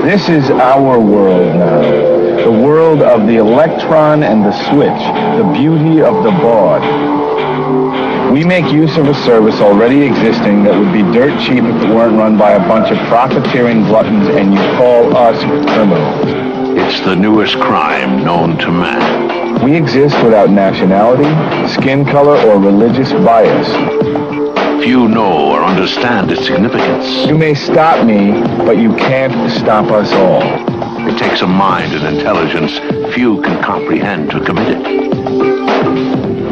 This is our world now. The world of the electron and the switch. The beauty of the baud. We make use of a service already existing that would be dirt cheap if it weren't run by a bunch of profiteering gluttons, and you call us criminals. It's the newest crime known to man. We exist without nationality, skin color, or religious bias. Few know or understand its significance. You may stop me, but you can't stop us all. It takes a mind and intelligence few can comprehend to commit it.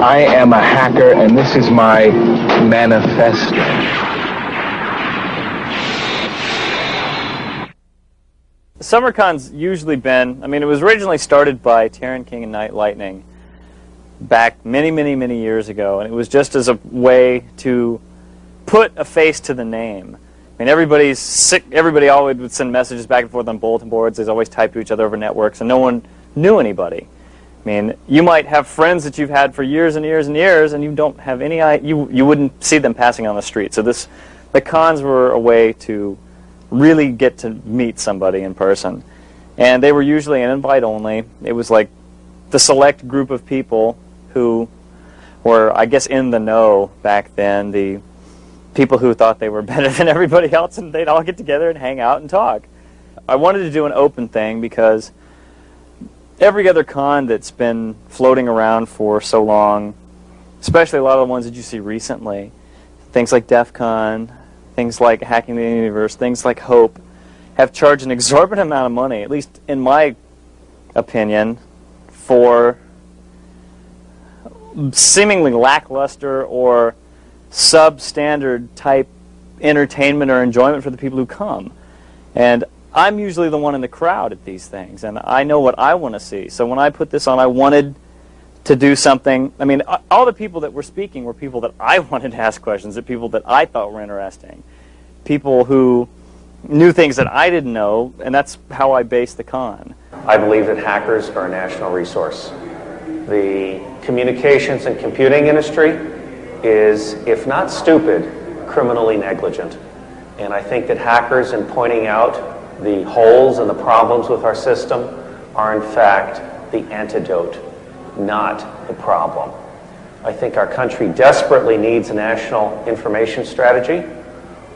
I am a hacker, and this is my manifesto. SummerCon's usually been, it was originally started by Taran King and Night Lightning back many, many, many years ago, and it was just as a way to put a face to the name. Everybody's sick. Everybody always would send messages back and forth on bulletin boards. They always type to each other over networks, and no one knew anybody. You might have friends that you've had for years and years and years, and you don't have any. You wouldn't see them passing on the street. So the cons were a way to really get to meet somebody in person, and they were usually an invite only. It was like the select group of people who were, I guess, in the know back then. The people who thought they were better than everybody else, and they'd all get together and hang out and talk. I wanted to do an open thing because every other con that's been floating around for so long, especially a lot of the ones that you see recently, things like DEF CON, things like Hacking the Universe, things like HOPE, have charged an exorbitant amount of money, at least in my opinion, for seemingly lackluster or substandard type entertainment or enjoyment for the people who come. And I'm usually the one in the crowd at these things, and I know what I want to see. So when I put this on, I wanted to do something. All the people that were speaking were people that I wanted to ask questions, at people that I thought were interesting, people who knew things that I didn't know, and that's how I based the con. I believe that hackers are a national resource. The communications and computing industry is, if not stupid, criminally negligent. And I think that hackers, in pointing out the holes and the problems with our system, are in fact the antidote, not the problem. I think our country desperately needs a national information strategy.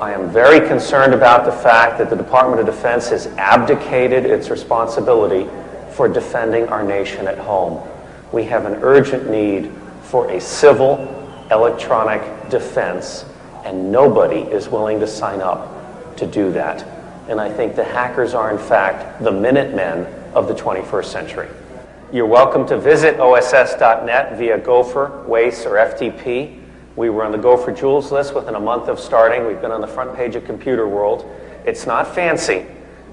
I am very concerned about the fact that the Department of Defense has abdicated its responsibility for defending our nation at home. We have an urgent need for a civil electronic defense, and nobody is willing to sign up to do that. And I think the hackers are, in fact, the Minutemen of the 21st century. You're welcome to visit OSS.net via Gopher, Waze, or FTP. We were on the Gopher Jewels list within a month of starting. We've been on the front page of Computer World. It's not fancy,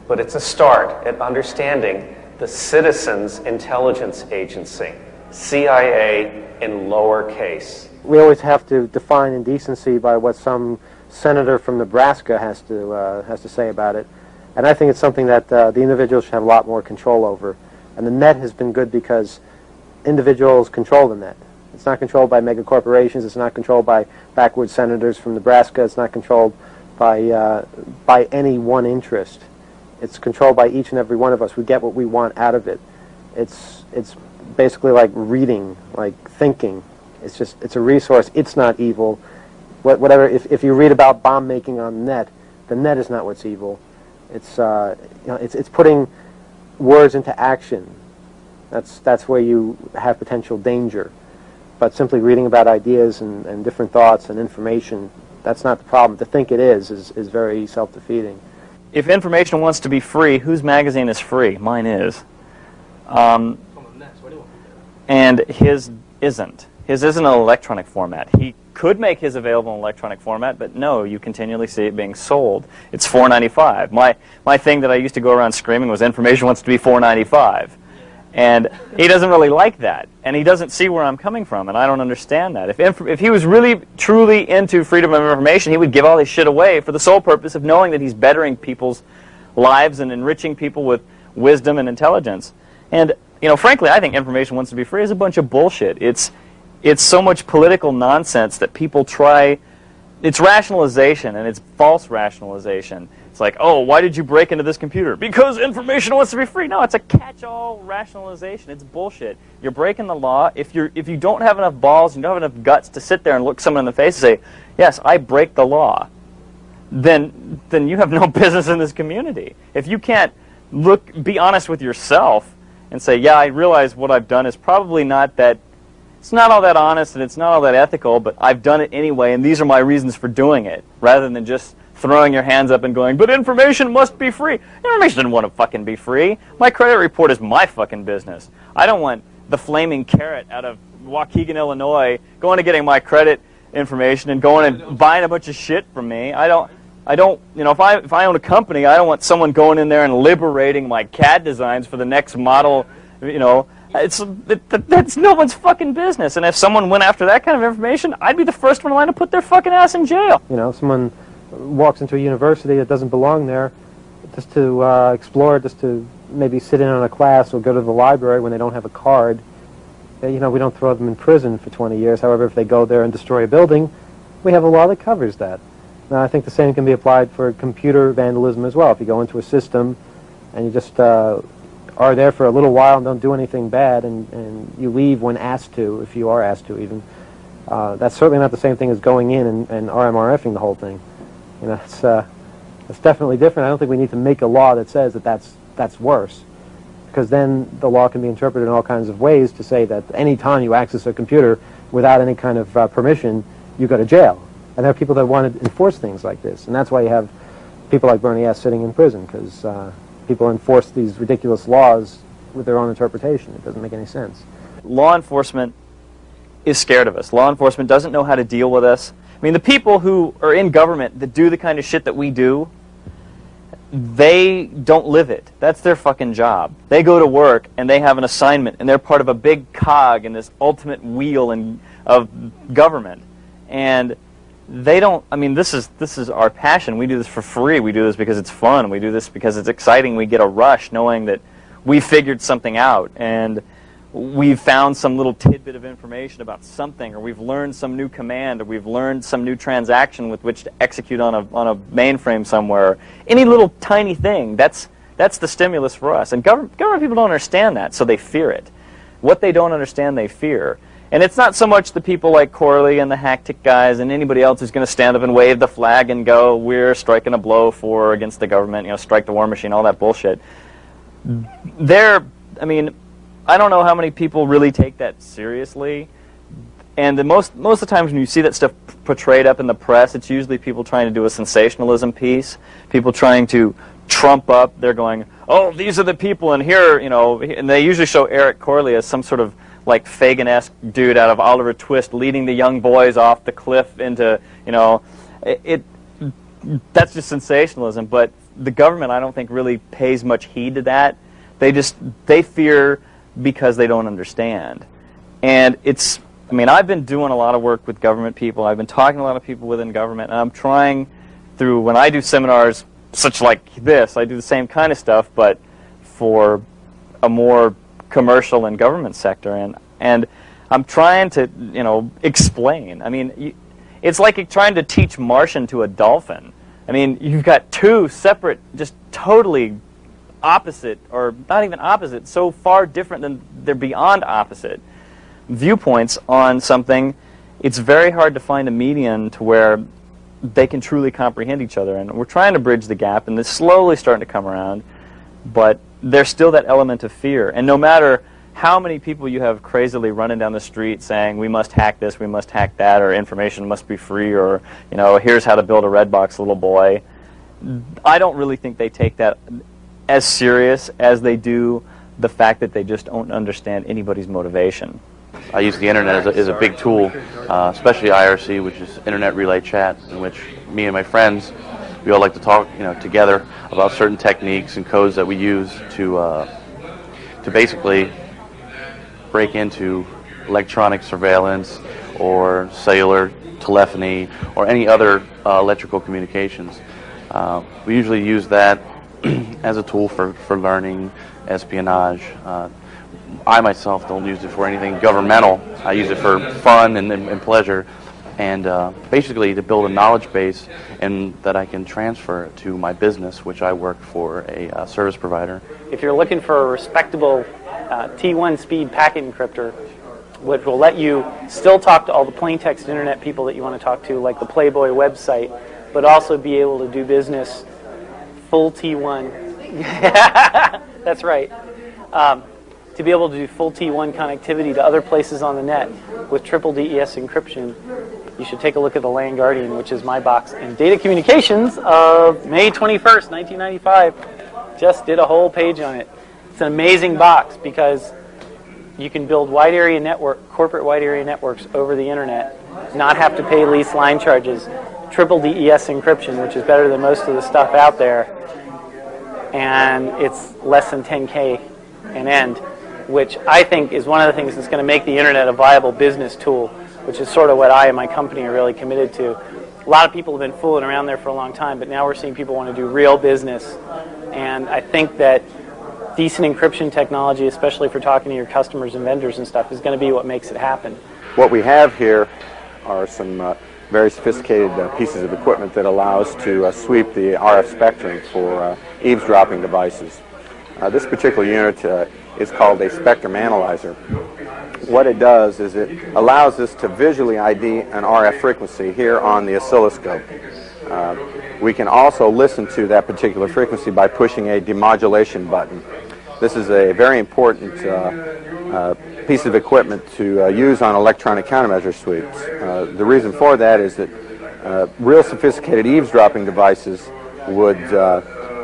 but it's a start at understanding the Citizens Intelligence Agency, CIA in lowercase. We always have to define indecency by what some senator from Nebraska has to say about it, and I think it's something that the individuals should have a lot more control over. And the net has been good because individuals control the net. It's not controlled by mega corporations. It's not controlled by backward senators from Nebraska. It's not controlled by any one interest. It's controlled by each and every one of us. We get what we want out of it. It's basically like reading, like thinking. It's a resource. It's not evil. Whatever. If you read about bomb making on the net is not what's evil. It's putting words into action. That's where you have potential danger. But simply reading about ideas and different thoughts and information, that's not the problem. To think it is very self-defeating. If information wants to be free, whose magazine is free? Mine is. And his isn't. His isn't an electronic format. He could make his available in electronic format, but no, you continually see it being sold. It's $4.95. My thing that I used to go around screaming was information wants to be $4.95. And he doesn't really like that. And he doesn't see where I'm coming from, and I don't understand that. If he was really, truly into freedom of information, he would give all his shit away for the sole purpose of knowing that he's bettering people's lives and enriching people with wisdom and intelligence. And, frankly, I think information wants to be free is a bunch of bullshit. It's so much political nonsense that people try. It's rationalization, and it's false rationalization. It's like, oh, why did you break into this computer? Because information wants to be free. No, it's a catch-all rationalization. It's bullshit. You're breaking the law. If you don't have enough balls, you don't have enough guts to sit there and look someone in the face and say, yes, I break the law, then you have no business in this community. If you can't be honest with yourself and say, yeah, I realize what I've done is probably not that, it's not all that honest and it's not all that ethical, but I've done it anyway, and these are my reasons for doing it, rather than just throwing your hands up and going, but information must be free. Information doesn't want to fucking be free. My credit report is my fucking business. I don't want the flaming carrot out of Waukegan, Illinois, going and getting my credit information and going and buying a bunch of shit from me. I don't, you know, if I own a company, I don't want someone going in there and liberating my CAD designs for the next model, you know. That's no one's fucking business. And if someone went after that kind of information, I'd be the first one in line to put their fucking ass in jail. You know, if someone walks into a university that doesn't belong there, just to explore, just to maybe sit in on a class or go to the library when they don't have a card, you know, we don't throw them in prison for 20 years. However, if they go there and destroy a building, we have a law that covers that. Now, I think the same can be applied for computer vandalism as well. If you go into a system and you just are there for a little while and don't do anything bad, and you leave when asked to, if you are asked to even, that's certainly not the same thing as going in and RMRFing the whole thing. You know, it's definitely different. I don't think we need to make a law that says that that's worse, because then the law can be interpreted in all kinds of ways to say that any time you access a computer without any kind of permission, you go to jail. And there are people that want to enforce things like this, and that's why you have people like Bernie S. sitting in prison, because people enforce these ridiculous laws with their own interpretation. It doesn't make any sense. Law enforcement is scared of us. Law enforcement doesn't know how to deal with us. I mean, the people who are in government that do the kind of shit that we do, they don't live it. That's their fucking job. They go to work and they have an assignment, and they're part of a big cog in this ultimate wheel of government. And they don't, I mean, this is our passion. We do this for free. We do this because it's fun. We do this because it's exciting. We get a rush knowing that we figured something out, and we've found some little tidbit of information about something, or we've learned some new command, or we've learned some new transaction with which to execute on a mainframe somewhere. Any little tiny thing, that's the stimulus for us. And government people don't understand that, so they fear it. What they don't understand, they fear. And it's not so much the people like Corley and the Hacktick guys and anybody else who's going to stand up and wave the flag and go, we're striking a blow for against the government, you know, strike the war machine, all that bullshit. I mean, I don't know how many people really take that seriously. And most of the times when you see that stuff portrayed up in the press, it's usually people trying to do a sensationalism piece, people trying to trump up. They're going, oh, these are the people, and here, you know, and they usually show Eric Corley as some sort of like Fagin-esque dude out of Oliver Twist leading the young boys off the cliff into, you know, that's just sensationalism. But the government, I don't think, really pays much heed to that. They fear because they don't understand. And it's, I mean, I've been doing a lot of work with government people. I've been talking to a lot of people within government, and I'm trying through, when I do seminars such like this, I do the same kind of stuff, but for a more commercial and government sector, and I'm trying to, you know, explain. I mean, it's like trying to teach Martian to a dolphin. I mean, you've got two separate, just totally opposite, or not even opposite, so far different than they're beyond opposite viewpoints on something. It's very hard to find a median to where they can truly comprehend each other, and we're trying to bridge the gap, and it's slowly starting to come around, but there's still that element of fear. And no matter how many people you have crazily running down the street saying, we must hack this, we must hack that, or information must be free, or, you know, here's how to build a Redbox, little boy, I don't really think they take that as serious as they do the fact that they just don't understand anybody's motivation. I use the internet as a big tool, especially IRC, which is Internet Relay Chat, in which me and my friends, we all like to talk, you know, together about certain techniques and codes that we use to basically break into electronic surveillance or cellular telephony or any other electrical communications. We usually use that as a tool for learning, espionage. I myself don't use it for anything governmental. I use it for fun and pleasure. and basically to build a knowledge base and that I can transfer to my business, which I work for a service provider. If you're looking for a respectable T1 speed packet encryptor, which will let you still talk to all the plain text internet people that you want to talk to, like the Playboy website, but also be able to do business full T1. That's right. To be able to do full T1 connectivity to other places on the net with triple DES encryption, you should take a look at the LAN Guardian, which is my box in Data Communications of May 21st, 1995. Just did a whole page on it. It's an amazing box because you can build wide area network, corporate wide area networks over the internet, not have to pay lease line charges, triple DES encryption, which is better than most of the stuff out there, and it's less than 10K an end, which I think is one of the things that's going to make the internet a viable business tool, which is sort of what I and my company are really committed to. A lot of people have been fooling around there for a long time, but now we're seeing people want to do real business, and I think that decent encryption technology, especially for talking to your customers and vendors and stuff, is going to be what makes it happen. What we have here are some very sophisticated pieces of equipment that allow us to sweep the RF spectrum for eavesdropping devices. This particular unit is called a spectrum analyzer. What it does is it allows us to visually ID an RF frequency here on the oscilloscope. We can also listen to that particular frequency by pushing a demodulation button. This is a very important piece of equipment to use on electronic countermeasure sweeps. The reason for that is that real sophisticated eavesdropping devices would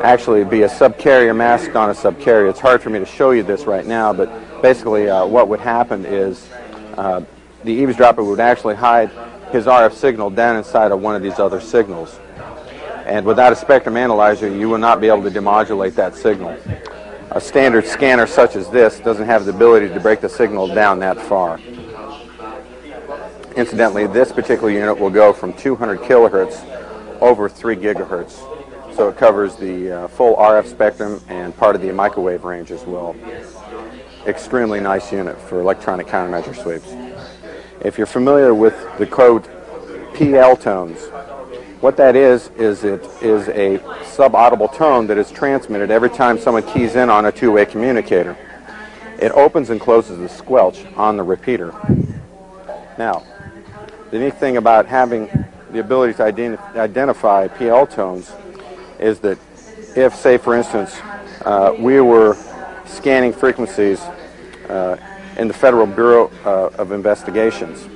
actually be a subcarrier masked on a subcarrier. It's hard for me to show you this right now, but basically what would happen is the eavesdropper would actually hide his RF signal down inside of one of these other signals. And without a spectrum analyzer, you will not be able to demodulate that signal. A standard scanner such as this doesn't have the ability to break the signal down that far. Incidentally, this particular unit will go from 200 kilohertz over 3 gigahertz. So it covers the full RF spectrum and part of the microwave range as well. Extremely nice unit for electronic countermeasure sweeps. If you're familiar with the code PL tones, what that is it is a subaudible tone that is transmitted every time someone keys in on a two-way communicator. It opens and closes the squelch on the repeater. Now, the neat thing about having the ability to identify PL tones is that if, say, for instance, we were scanning frequencies in the Federal Bureau of Investigations,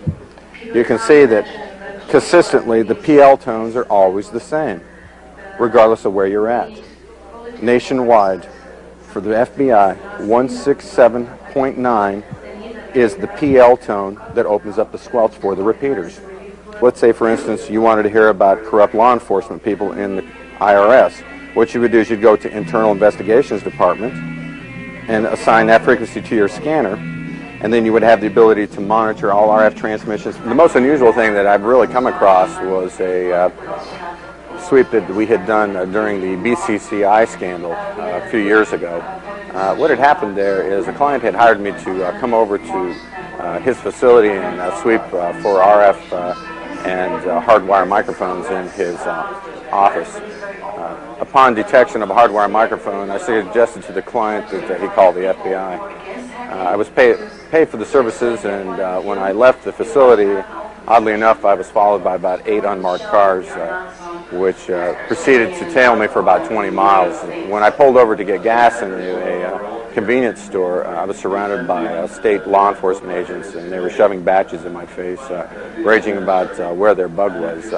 you can see that consistently the PL tones are always the same, regardless of where you're at. Nationwide, for the FBI, 167.9 is the PL tone that opens up the squelch for the repeaters. Let's say, for instance, you wanted to hear about corrupt law enforcement people in the IRS. What you would do is you'd go to Internal Investigations Department and assign that frequency to your scanner, and then you would have the ability to monitor all RF transmissions. The most unusual thing that I've really come across was a sweep that we had done during the BCCI scandal a few years ago. What had happened there is a client had hired me to come over to his facility and sweep for RF and hardwire microphones in his office. Upon detection of a hardwire microphone, I suggested to the client that he call the FBI. I was paid for the services, and when I left the facility, oddly enough, I was followed by about 8 unmarked cars, which proceeded to tail me for about 20 miles. When I pulled over to get gas in a convenience store, I was surrounded by state law enforcement agents, and they were shoving batches in my face, raging about where their bug was.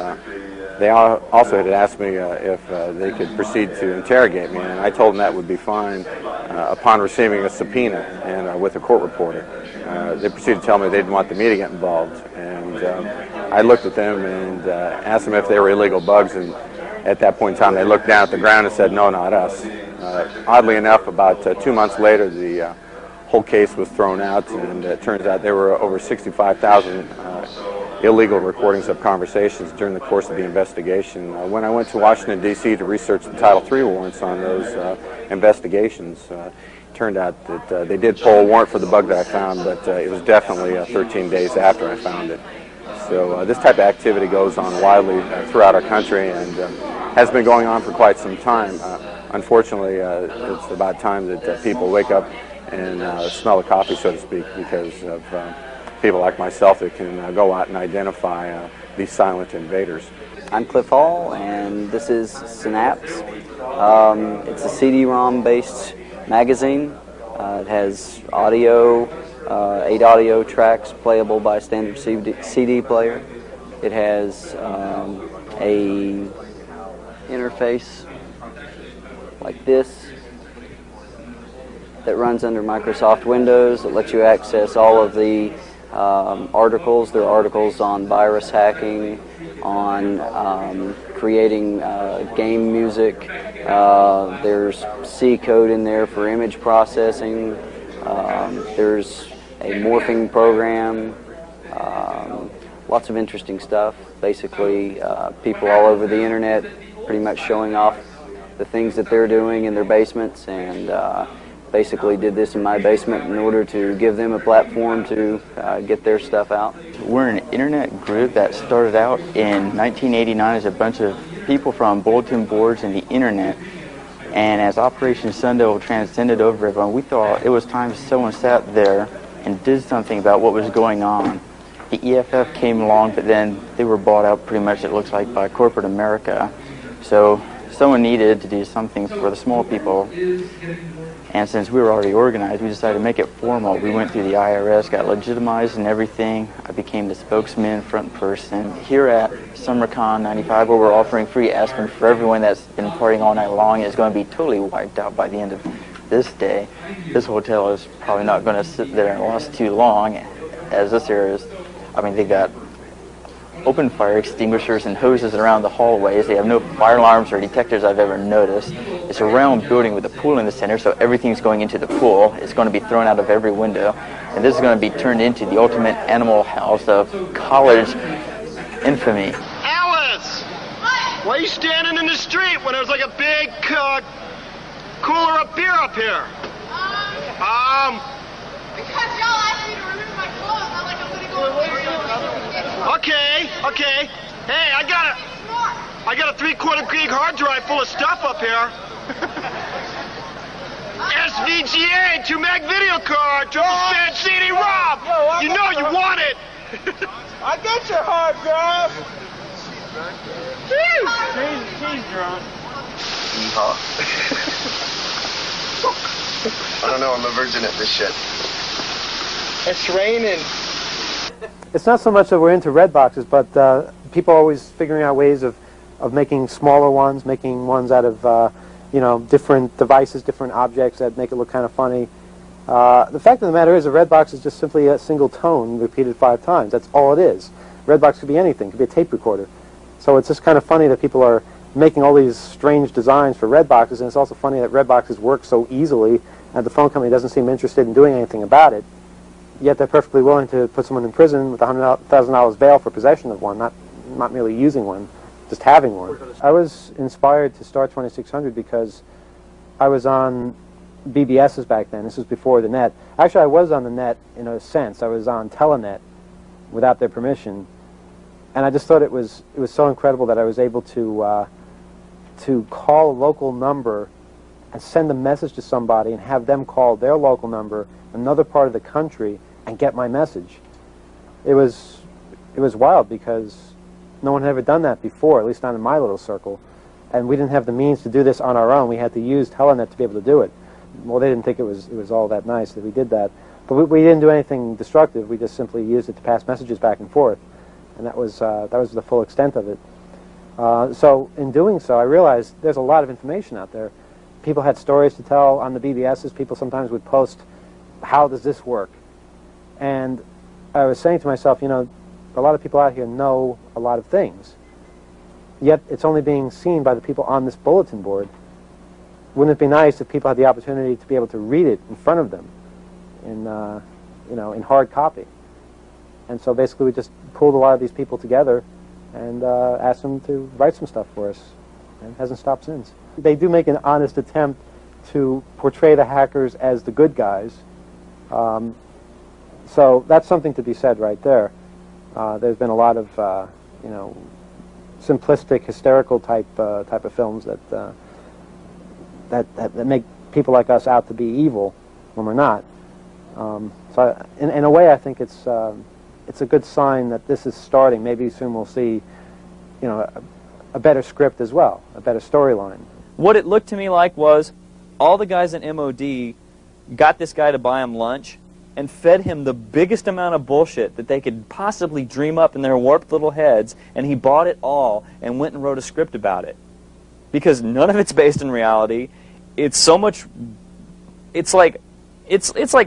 They also had asked me if they could proceed to interrogate me, and I told them that would be fine upon receiving a subpoena and with a court reporter. They proceeded to tell me they didn't want me to get involved, and I looked at them and asked them if they were illegal bugs, and at that point in time they looked down at the ground and said, "No, not us." Oddly enough, about 2 months later, the whole case was thrown out, and it turns out there were over 65,000 illegal recordings of conversations during the course of the investigation. When I went to Washington, D.C. to research the Title III warrants on those investigations, it turned out that they did pull a warrant for the bug that I found, but it was definitely 13 days after I found it. So this type of activity goes on widely throughout our country and has been going on for quite some time. Unfortunately, it's about time that people wake up and smell the coffee, so to speak, because of people like myself that can go out and identify these silent invaders. I'm Cliff Hall, and this is Synapse. It's a CD-ROM-based magazine. It has audio, 8 audio tracks playable by a standard CD player. It has a interface like this that runs under Microsoft Windows that lets you access all of the articles. There are articles on virus hacking, on creating game music. There's C code in there for image processing. There's a morphing program. Lots of interesting stuff. Basically, people all over the internet pretty much showing off the things that they're doing in their basements, and basically did this in my basement in order to give them a platform to get their stuff out. We're an internet group that started out in 1989 as a bunch of people from bulletin boards and the internet, and as Operation Sundevil transcended over everyone, we thought it was time someone sat there and did something about what was going on. The EFF came along, but then they were bought out pretty much, it looks like, by corporate America. So someone needed to do something for the small people. And since we were already organized, we decided to make it formal. We went through the IRS, got legitimized and everything. I became the spokesman, front person. Here at SummerCon 95, where we're offering free aspirin for everyone that's been partying all night long, is going to be totally wiped out by the end of this day. This hotel is probably not going to sit there and last too long, as this area is. I mean, they got open fire extinguishers and hoses around the hallways. They have no fire alarms or detectors I've ever noticed. It's a round building with a pool in the center, so everything's going into the pool. It's going to be thrown out of every window. And this is going to be turned into the ultimate animal house of college infamy. Alice! Why are you standing in the street when there's like a big cooler of beer up here? Because y'all asked me to remove my clothes, I'm like, I'm gonna go away. Okay. Hey, I got a 3/4 gig hard drive full of stuff up here. SVGA 2 meg video card, triple stand CD-ROM. You know you want it. I got your hard drive. Cheese drunk. I don't know, I'm a virgin at this shit. It's raining. It's not so much that we're into red boxes, but people are always figuring out ways of making smaller ones, making ones out of different devices, different objects that make it look kind of funny. The fact of the matter is a red box is just simply a single tone repeated 5 times. That's all it is. Red box could be anything. It could be a tape recorder. So it's just kind of funny that people are making all these strange designs for red boxes, and it's also funny that red boxes work so easily and the phone company doesn't seem interested in doing anything about it. Yet they're perfectly willing to put someone in prison with $100,000 bail for possession of one, not merely using one, just having one. I was inspired to start 2600 because I was on BBSs back then. This was before the net. Actually, I was on the net in a sense. I was on Telenet without their permission, and I just thought it was so incredible that I was able to call a local number and send a message to somebody and have them call their local number, another part of the country, and get my message. It was wild because no one had ever done that before, at least not in my little circle, and we didn't have the means to do this on our own. We had to use Telenet to be able to do it. Well, they didn't think it was all that nice that we did that, but we didn't do anything destructive. We just simply used it to pass messages back and forth, and that was the full extent of it. So in doing so, I realized there's a lot of information out there. People had stories to tell on the BBSs. People sometimes would post, how does this work? And I was saying to myself, a lot of people out here know a lot of things, yet it's only being seen by the people on this bulletin board. Wouldn't it be nice if people had the opportunity to be able to read it in front of them in hard copy? And so basically we just pulled a lot of these people together and asked them to write some stuff for us, and it hasn't stopped since. They do make an honest attempt to portray the hackers as the good guys. So that's something to be said right there. There's been a lot of you know, simplistic, hysterical type of films that make people like us out to be evil when we're not. So in a way, I think it's a good sign that this is starting. Maybe soon we'll see, you know, a better script as well, a better storyline. What it looked to me like was all the guys at MOD got this guy to buy him lunch and fed him the biggest amount of bullshit that they could possibly dream up in their warped little heads, and he bought it all and went and wrote a script about it. Because none of it's based in reality. It's so much... It's like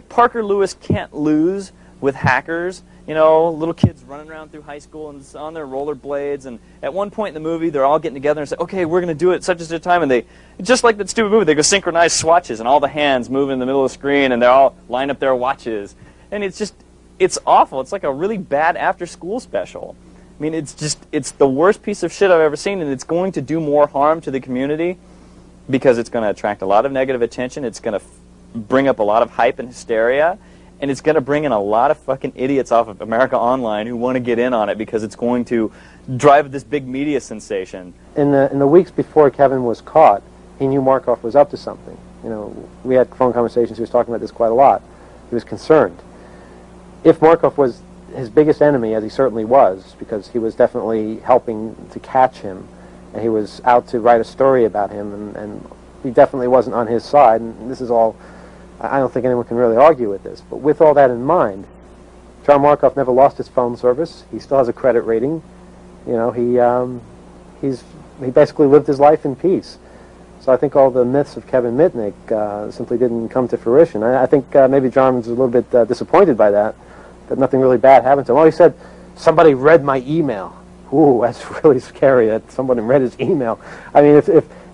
Parker Lewis Can't Lose with hackers. You know, little kids running around through high school and on their rollerblades, and at one point in the movie, they're all getting together and say, okay, we're going to do it such and such a time, and they, just like that stupid movie, they go synchronize swatches, and all the hands move in the middle of the screen, and they all line up their watches. And it's just, it's awful. It's like a really bad after-school special. I mean, it's the worst piece of shit I've ever seen, and it's going to do more harm to the community because it's going to attract a lot of negative attention. It's going to bring up a lot of hype and hysteria. And it's going to bring in a lot of fucking idiots off of America Online who want to get in on it because it's going to drive this big media sensation. In the weeks before Kevin was caught, he knew Markoff was up to something. You know, we had phone conversations. He was talking about this quite a lot. He was concerned. If Markoff was his biggest enemy, as he certainly was, because he was definitely helping to catch him, and he was out to write a story about him, and he definitely wasn't on his side. And this is all. I don't think anyone can really argue with this. But with all that in mind, John Markoff never lost his phone service. He still has a credit rating. You know, he basically lived his life in peace. So I think all the myths of Kevin Mitnick simply didn't come to fruition. I think maybe John was a little bit disappointed by that nothing really bad happened to him. Well, he said, somebody read my email. Ooh, that's really scary that somebody read his email. I mean,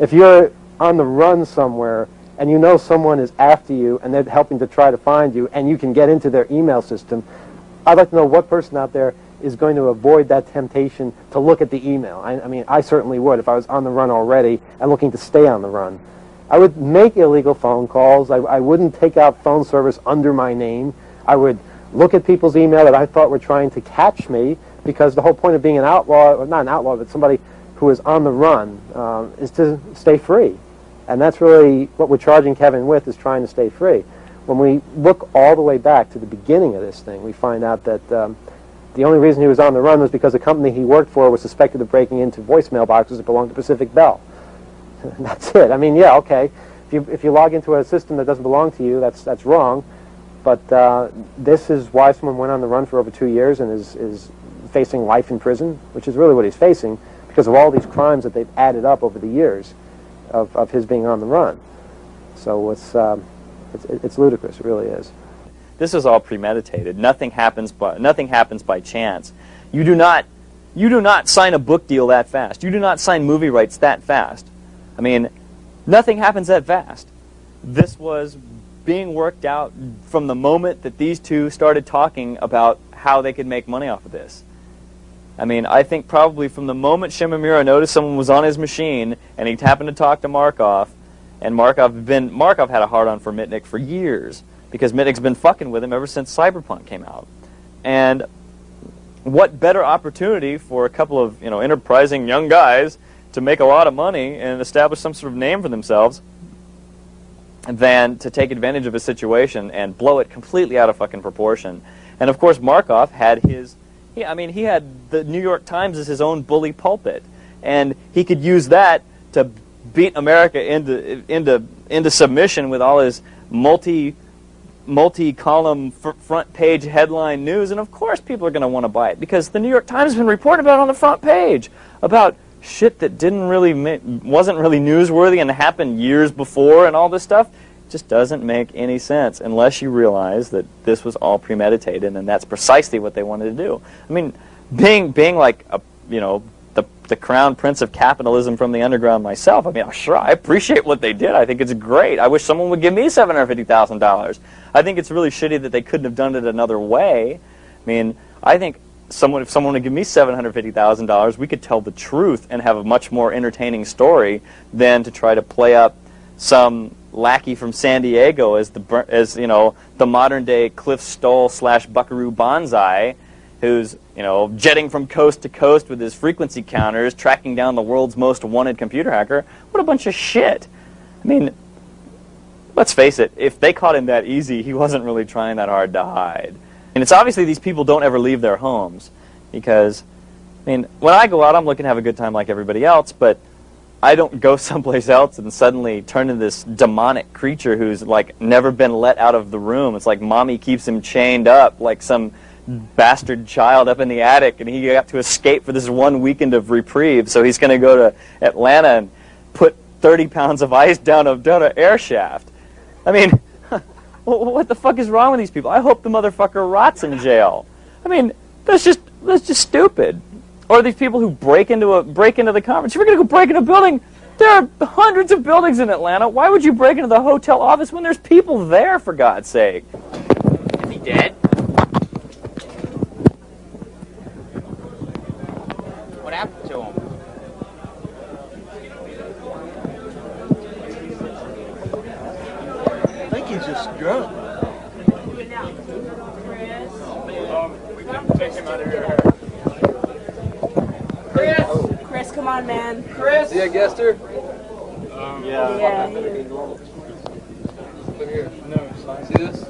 if you're on the run somewhere, and you know someone is after you, and they're helping to try to find you, and you can get into their email system, I'd like to know what person out there is going to avoid that temptation to look at the email. I mean, I certainly would if I was on the run already and looking to stay on the run. I would make illegal phone calls. I wouldn't take out phone service under my name. I would look at people's email that I thought were trying to catch me, because the whole point of being an outlaw, or not an outlaw, but somebody who is on the run, is to stay free. And that's really what we're charging Kevin with, is trying to stay free. When we look all the way back to the beginning of this thing, we find out that the only reason he was on the run was because the company he worked for was suspected of breaking into voicemail boxes that belonged to Pacific Bell. That's it. I mean, yeah, okay. If you log into a system that doesn't belong to you, that's wrong. But this is why someone went on the run for over 2 years and is facing life in prison, which is really what he's facing, because of all these crimes that they've added up over the years of his being on the run. So it's ludicrous. It really is. This is all premeditated. Nothing happens by chance. You do not sign a book deal that fast. You do not sign movie rights that fast. I mean, nothing happens that fast. This was being worked out from the moment that these two started talking about how they could make money off of this. I mean, I think probably from the moment Shimomura noticed someone was on his machine and he happened to talk to Markoff, and Markoff had a hard-on for Mitnick for years, because Mitnick's been fucking with him ever since Cyberpunk came out. And what better opportunity for a couple of, enterprising young guys to make a lot of money and establish some sort of name for themselves than to take advantage of a situation and blow it completely out of fucking proportion. And of course, Markoff had he had the New York Times as his own bully pulpit, and he could use that to beat America into submission with all his multi-column front page headline news. And of course, people are going to want to buy it, because the New York Times has been reporting about it on the front page about shit that wasn't really newsworthy and happened years before, and all this stuff. Just doesn't make any sense unless you realize that this was all premeditated, and that's precisely what they wanted to do. I mean, being like the crown prince of capitalism from the underground myself, I mean, sure, I appreciate what they did. I think it's great. I wish someone would give me $750,000. I think it's really shitty that they couldn't have done it another way. I mean, I think if someone would give me $750,000, we could tell the truth and have a much more entertaining story than to try to play up some lackey from San Diego as the modern day Cliff Stoll / Buckaroo Banzai, who's, you know, jetting from coast to coast with his frequency counters, tracking down the world's most wanted computer hacker. What a bunch of shit. I mean, let's face it, if they caught him that easy, he wasn't really trying that hard to hide. And it's obviously these people don't ever leave their homes because, I mean, when I go out, I'm looking to have a good time like everybody else, but I don't go someplace else and suddenly turn into this demonic creature who's, like, never been let out of the room. It's like mommy keeps him chained up like some bastard child up in the attic, and he got to escape for this one weekend of reprieve, so he's going to go to Atlanta and put 30 pounds of ice down an air shaft. I mean, what the fuck is wrong with these people? I hope the motherfucker rots in jail. I mean, that's just stupid. Or these people who break into the conference. If you're going to go break into a building, there are hundreds of buildings in Atlanta. Why would you break into the hotel office when there's people there, for God's sake? Is he dead? What happened to him? I think he's just drunk. We can take him out of here. Chris, come on, man. Chris! See, I guessed her? Yeah. Look here. No, see this?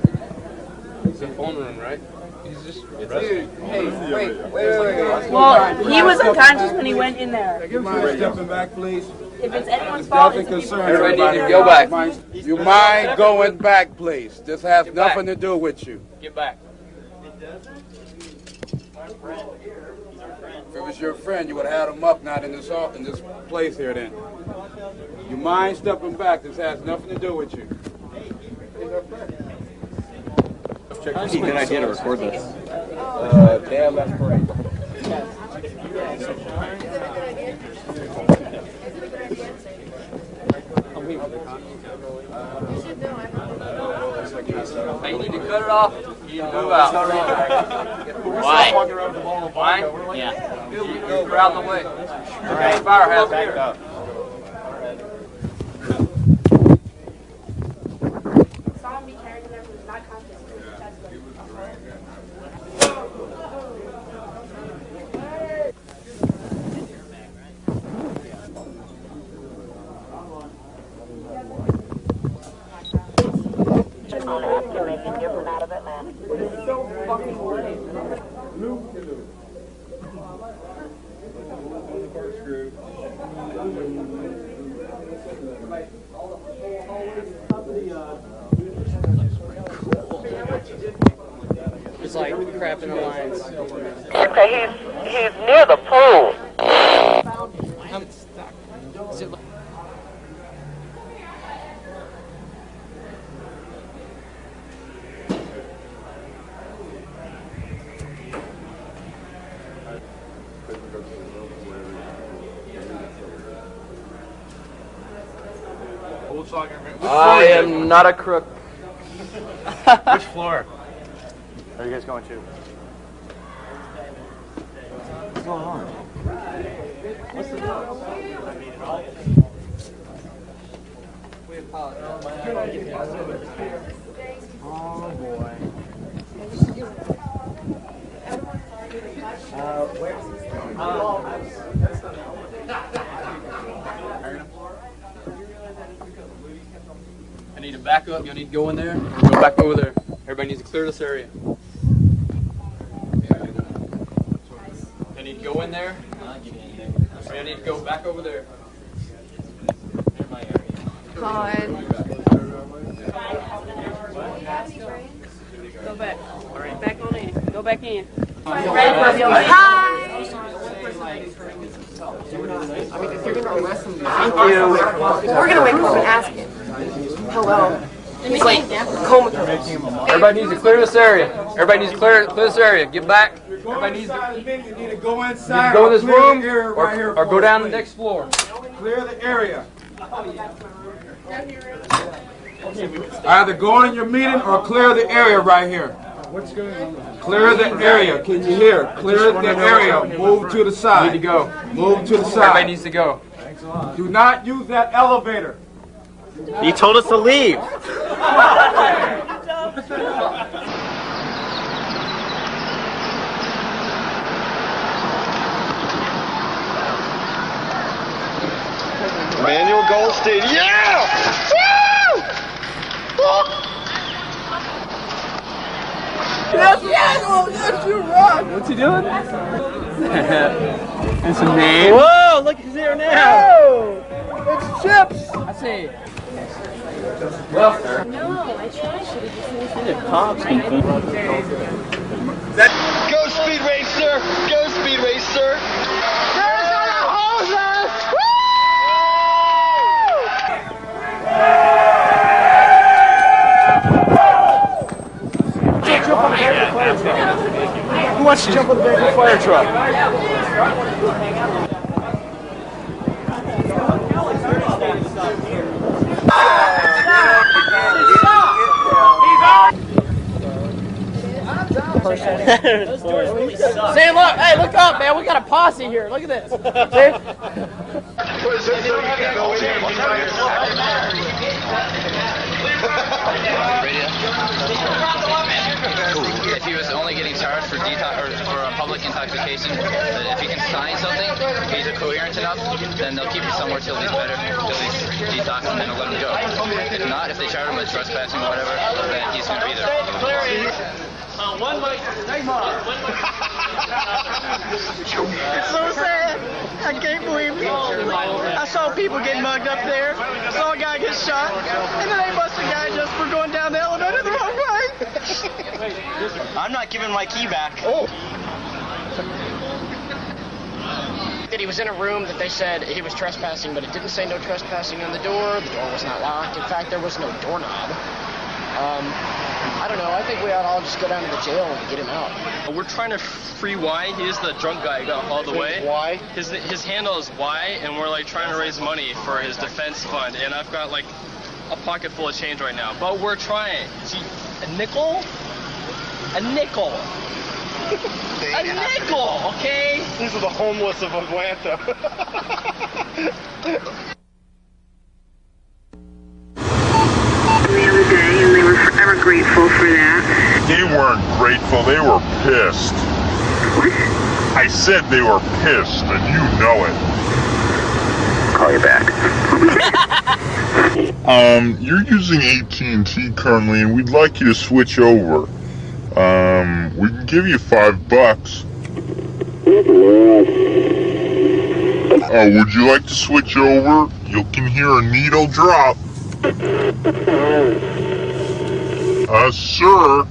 It's a phone room, right? He's just... Dude, hey, wait. Well, he was unconscious when he went in there. You mind stepping back, please? If it's anyone's fault, it's Everybody need to go back. You mind going back, please? This has nothing to do with you. Get back. If it was your friend, you would have had him up, not in this place here then. You mind stepping back? This has nothing to do with you. It's a good idea to record this. Damn, that's great. Hey, you need to cut it off. You need to move out. Why? Why? Yeah. You're out of the way. All right. Fire hazard here. It's like crap in the lines. Okay, he's near the pool. I'm stuck. Is it like I am not a crook. Which floor are you guys going to? What's going on? What's the Oh boy. I need to back up. You'll need to go in there. Go back over there. Everybody needs to clear this area. I need to go in there. I need to go back over there. Go back. Back on in. Go back in. Hi. Thank you. We're gonna wake up and ask him. Hello. He's like comatose. Everybody needs to clear this area. Everybody needs to clear this area. Get back. Everybody needs to Go inside. go in this room or go down the next floor. Clear the area. Either go in your meeting or clear the area right here. What's going on? Clear the area. Can you hear? Clear the area. Move to the side. Need to go. Move to the side. Everybody needs to go. Do not use that elevator. He told us to leave. Manuel Goldstein. Yeah! Woo! Yes, oh, yes, you rock. What's he doing? And some names. Whoa, look who's here now. Whoa, it's Chips. I see. No, I tried. Go Speed Racer! Go Speed Racer! Arizona hoses! Who wants to jump on the back of the fire truck? Sam, look! Hey, look up, man! We got a posse here. Look at this. If he was only getting charged for public intoxication, if he can sign something, he's coherent enough, then they'll keep him somewhere till he's better, till he's detoxed, and then they'll let him go. If not, if they charge him with trespassing or whatever, then he's going to be there. It's so sad. I can't believe it. I saw people get mugged up there. I saw a guy get shot, and then they bust a guy just for going down the elevator the wrong way. I'm not giving my key back. Oh. That he was in a room that they said he was trespassing, but it didn't say no trespassing on the door. The door was not locked. In fact, there was no doorknob. I don't know. I think we ought to all just go down to the jail and get him out. We're trying to free Y. He's the drunk guy who got hauled away. Why? His handle is Y, and we're like trying to raise money for his defense fund. And I've got like a pocket full of change right now, but we're trying. Gee, a nickel? A nickel. A nickel, okay? These are the homeless of Atlanta. The other day, and they were forever grateful for that. They weren't grateful, they were pissed. What? I said they were pissed, and you know it. Call you back. You're using AT&T currently, and we'd like you to switch over. We can give you $5. Would you like to switch over? You can hear a needle drop. Sir,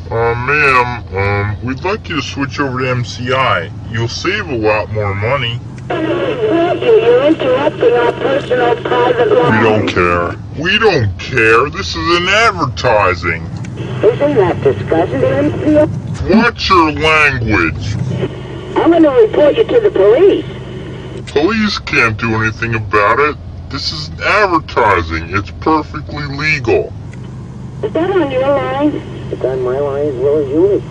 ma'am, we'd like you to switch over to MCI. You'll save a lot more money. You're interrupting our personal private life. We don't care. We don't care. This is an advertising. Isn't that disgusting? Watch your language. I'm going to report you to the police. Police can't do anything about it. This is advertising. It's perfectly legal. Is that on your line? It's on my line as well as yours.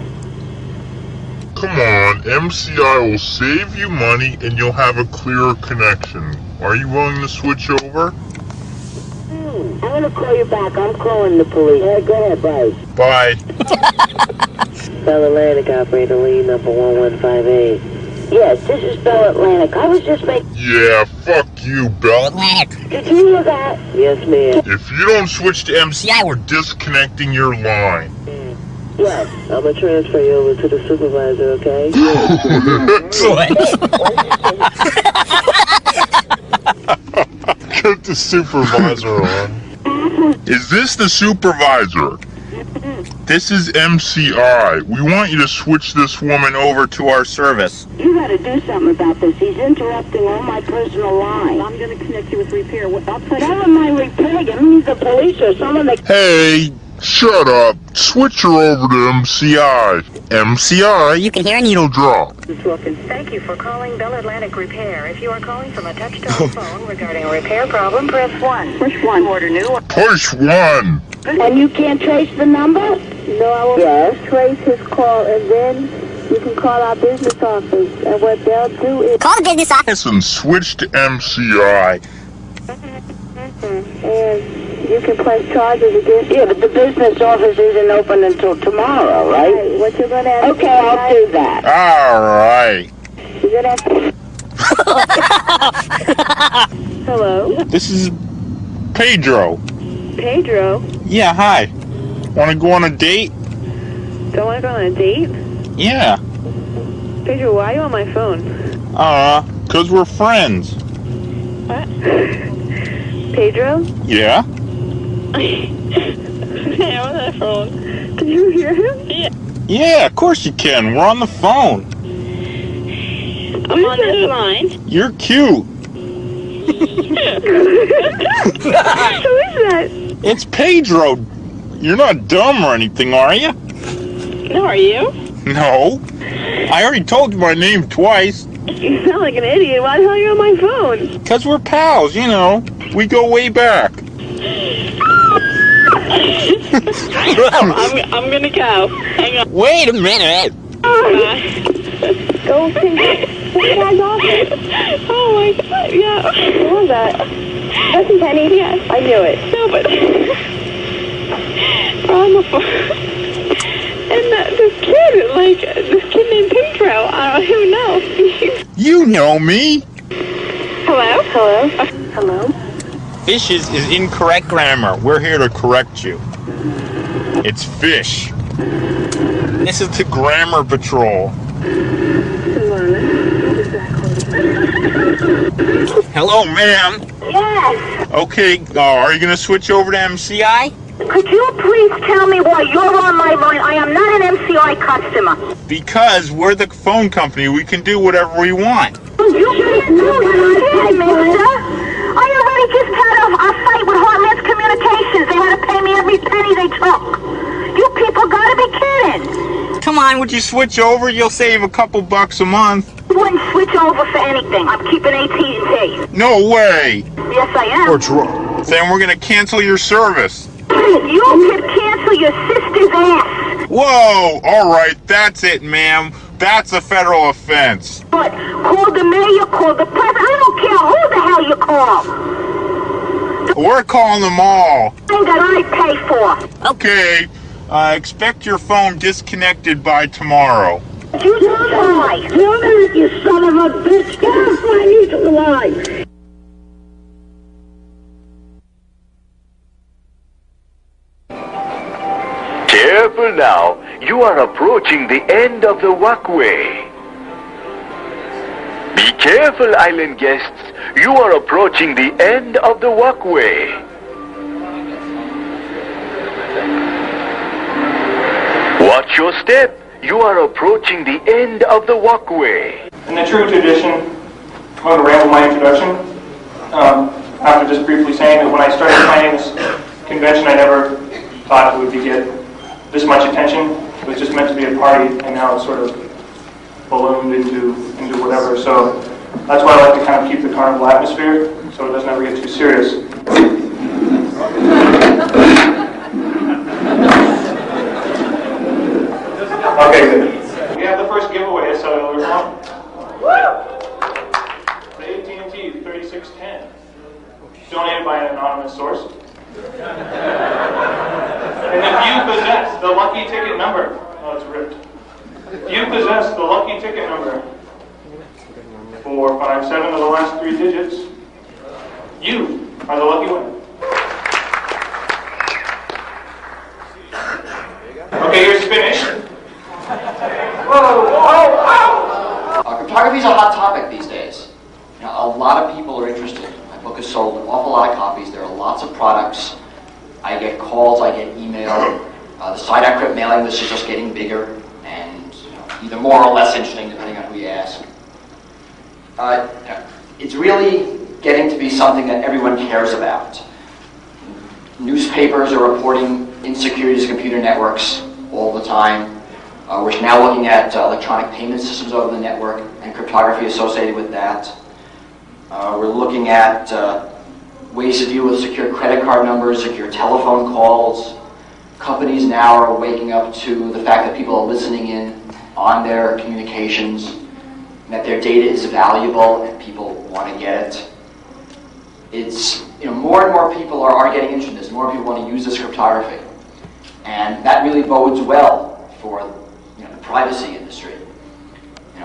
Come on, MCI will save you money and you'll have a clearer connection. Are you willing to switch over? I'm going to call you back. I'm calling the police. Go ahead, bye. Bye. Bell Atlantic, operator lead number 1158. Yes, this is Bell Atlantic. I was just making... Yeah, fuck you, Bell Atlantic. Did you hear that? Yes, ma'am. If you don't switch to MCI, we're disconnecting your line. Yes, I'm going to transfer you over to the supervisor, okay? Get the supervisor on. Is this the supervisor? This is MCI. We want you to switch this woman over to our service. You got to do something about this. He's interrupting all my personal lines. I'm going to connect you with repair. Never mind repair. It means the police or someone that... Hey, shut up. Switch her over to MCI. MCI, you can hear a needle drop. Thank you for calling Bell Atlantic Repair. If you are calling from a touch-tone phone regarding a repair problem, press 1. Push 1. Order new. Push 1. And you can't trace the number? No, I will. Yes. Trace his call, and then you can call our business office. And what they'll do is... Call the business office and switch to MCI. And you can press charges against... Yeah, but the business office isn't open until tomorrow, right? Right. What you're going to have to do... Okay, I'll do that. All right. You're going to have to... Hello? This is Pedro. Pedro? Yeah, hi. Want to go on a date? Don't want to go on a date? Yeah. Pedro, why are you on my phone? 'Cause we're friends. What? Pedro? Yeah? I'm on the phone. Can you hear him? Yeah. Yeah, of course you can. We're on the phone. I'm on this line. You're cute. Who is that? It's Pedro. You're not dumb or anything, are you? No, are you? No. I already told you my name twice. You sound like an idiot. Why the hell are you on my phone? 'Cause we're pals, you know. We go way back. I'm gonna go. Hang on. Wait a minute. Go take this guy's office. Oh my god, yeah. What was that? That's Penny? Yes. I knew it. No, but on the phone. And this kid named Pedro, who knows? You know me. Hello? Hello? Hello? Fishes is incorrect grammar. We're here to correct you. It's fish. This is the Grammar Patrol. Hello, ma'am. Yes. Okay, are you going to switch over to MCI? Could you please tell me why you're on my line? I am not an MCI customer. Because we're the phone company. We can do whatever we want. You can't do that, mister. I already just had a fight with Heartland's Communications. They had to pay me every penny they took. You people gotta be kidding. Come on, would you switch over? You'll save a couple bucks a month. I wouldn't switch over for anything. I'm keeping AT&T. No way. Yes, I am. Then we're going to cancel your service. You can cancel your sister's ass. Whoa, all right, that's it, ma'am. That's a federal offense. But call the mayor, call the president. I don't care who the hell you call. We're calling them all. Thing that I pay for. Okay, expect your phone disconnected by tomorrow. You lie. You son of a bitch. Get off my music line. Careful now. You are approaching the end of the walkway. Be careful, island guests. You are approaching the end of the walkway. Watch your step. You are approaching the end of the walkway. In the true tradition, I'm going to ramble my introduction. After just briefly saying that when I started planning this convention, I never thought it would get this much attention. It was just meant to be a party, and now it's sort of ballooned into whatever. So that's why I like to kind of keep the carnival atmosphere, so it doesn't ever get too serious. Okay, good. We have the first giveaway, a cellular phone. The AT&T 3610, donated by an anonymous source. And if you possess the lucky ticket number, oh, it's ripped. If you possess the lucky ticket number 457 of the last 3 digits, you are the lucky winner. Okay, here's finish. Cryptography is a hot topic these days. You know, a lot of people are interested. My book has sold an awful lot of copies. There are lots of products. I get calls, I get email. The Cydiacrypt mailing list is just getting bigger and either more or less interesting depending on who you ask. It's really getting to be something that everyone cares about. Newspapers are reporting insecurities of computer networks all the time. We're now looking at electronic payment systems over the network and cryptography associated with that. We're looking at ways to deal with secure credit card numbers, secure telephone calls. Companies now are waking up to the fact that people are listening in on their communications, and that their data is valuable and people want to get it. It's, more and more people are getting interested in this. More people want to use this cryptography. And that really bodes well for the privacy industry.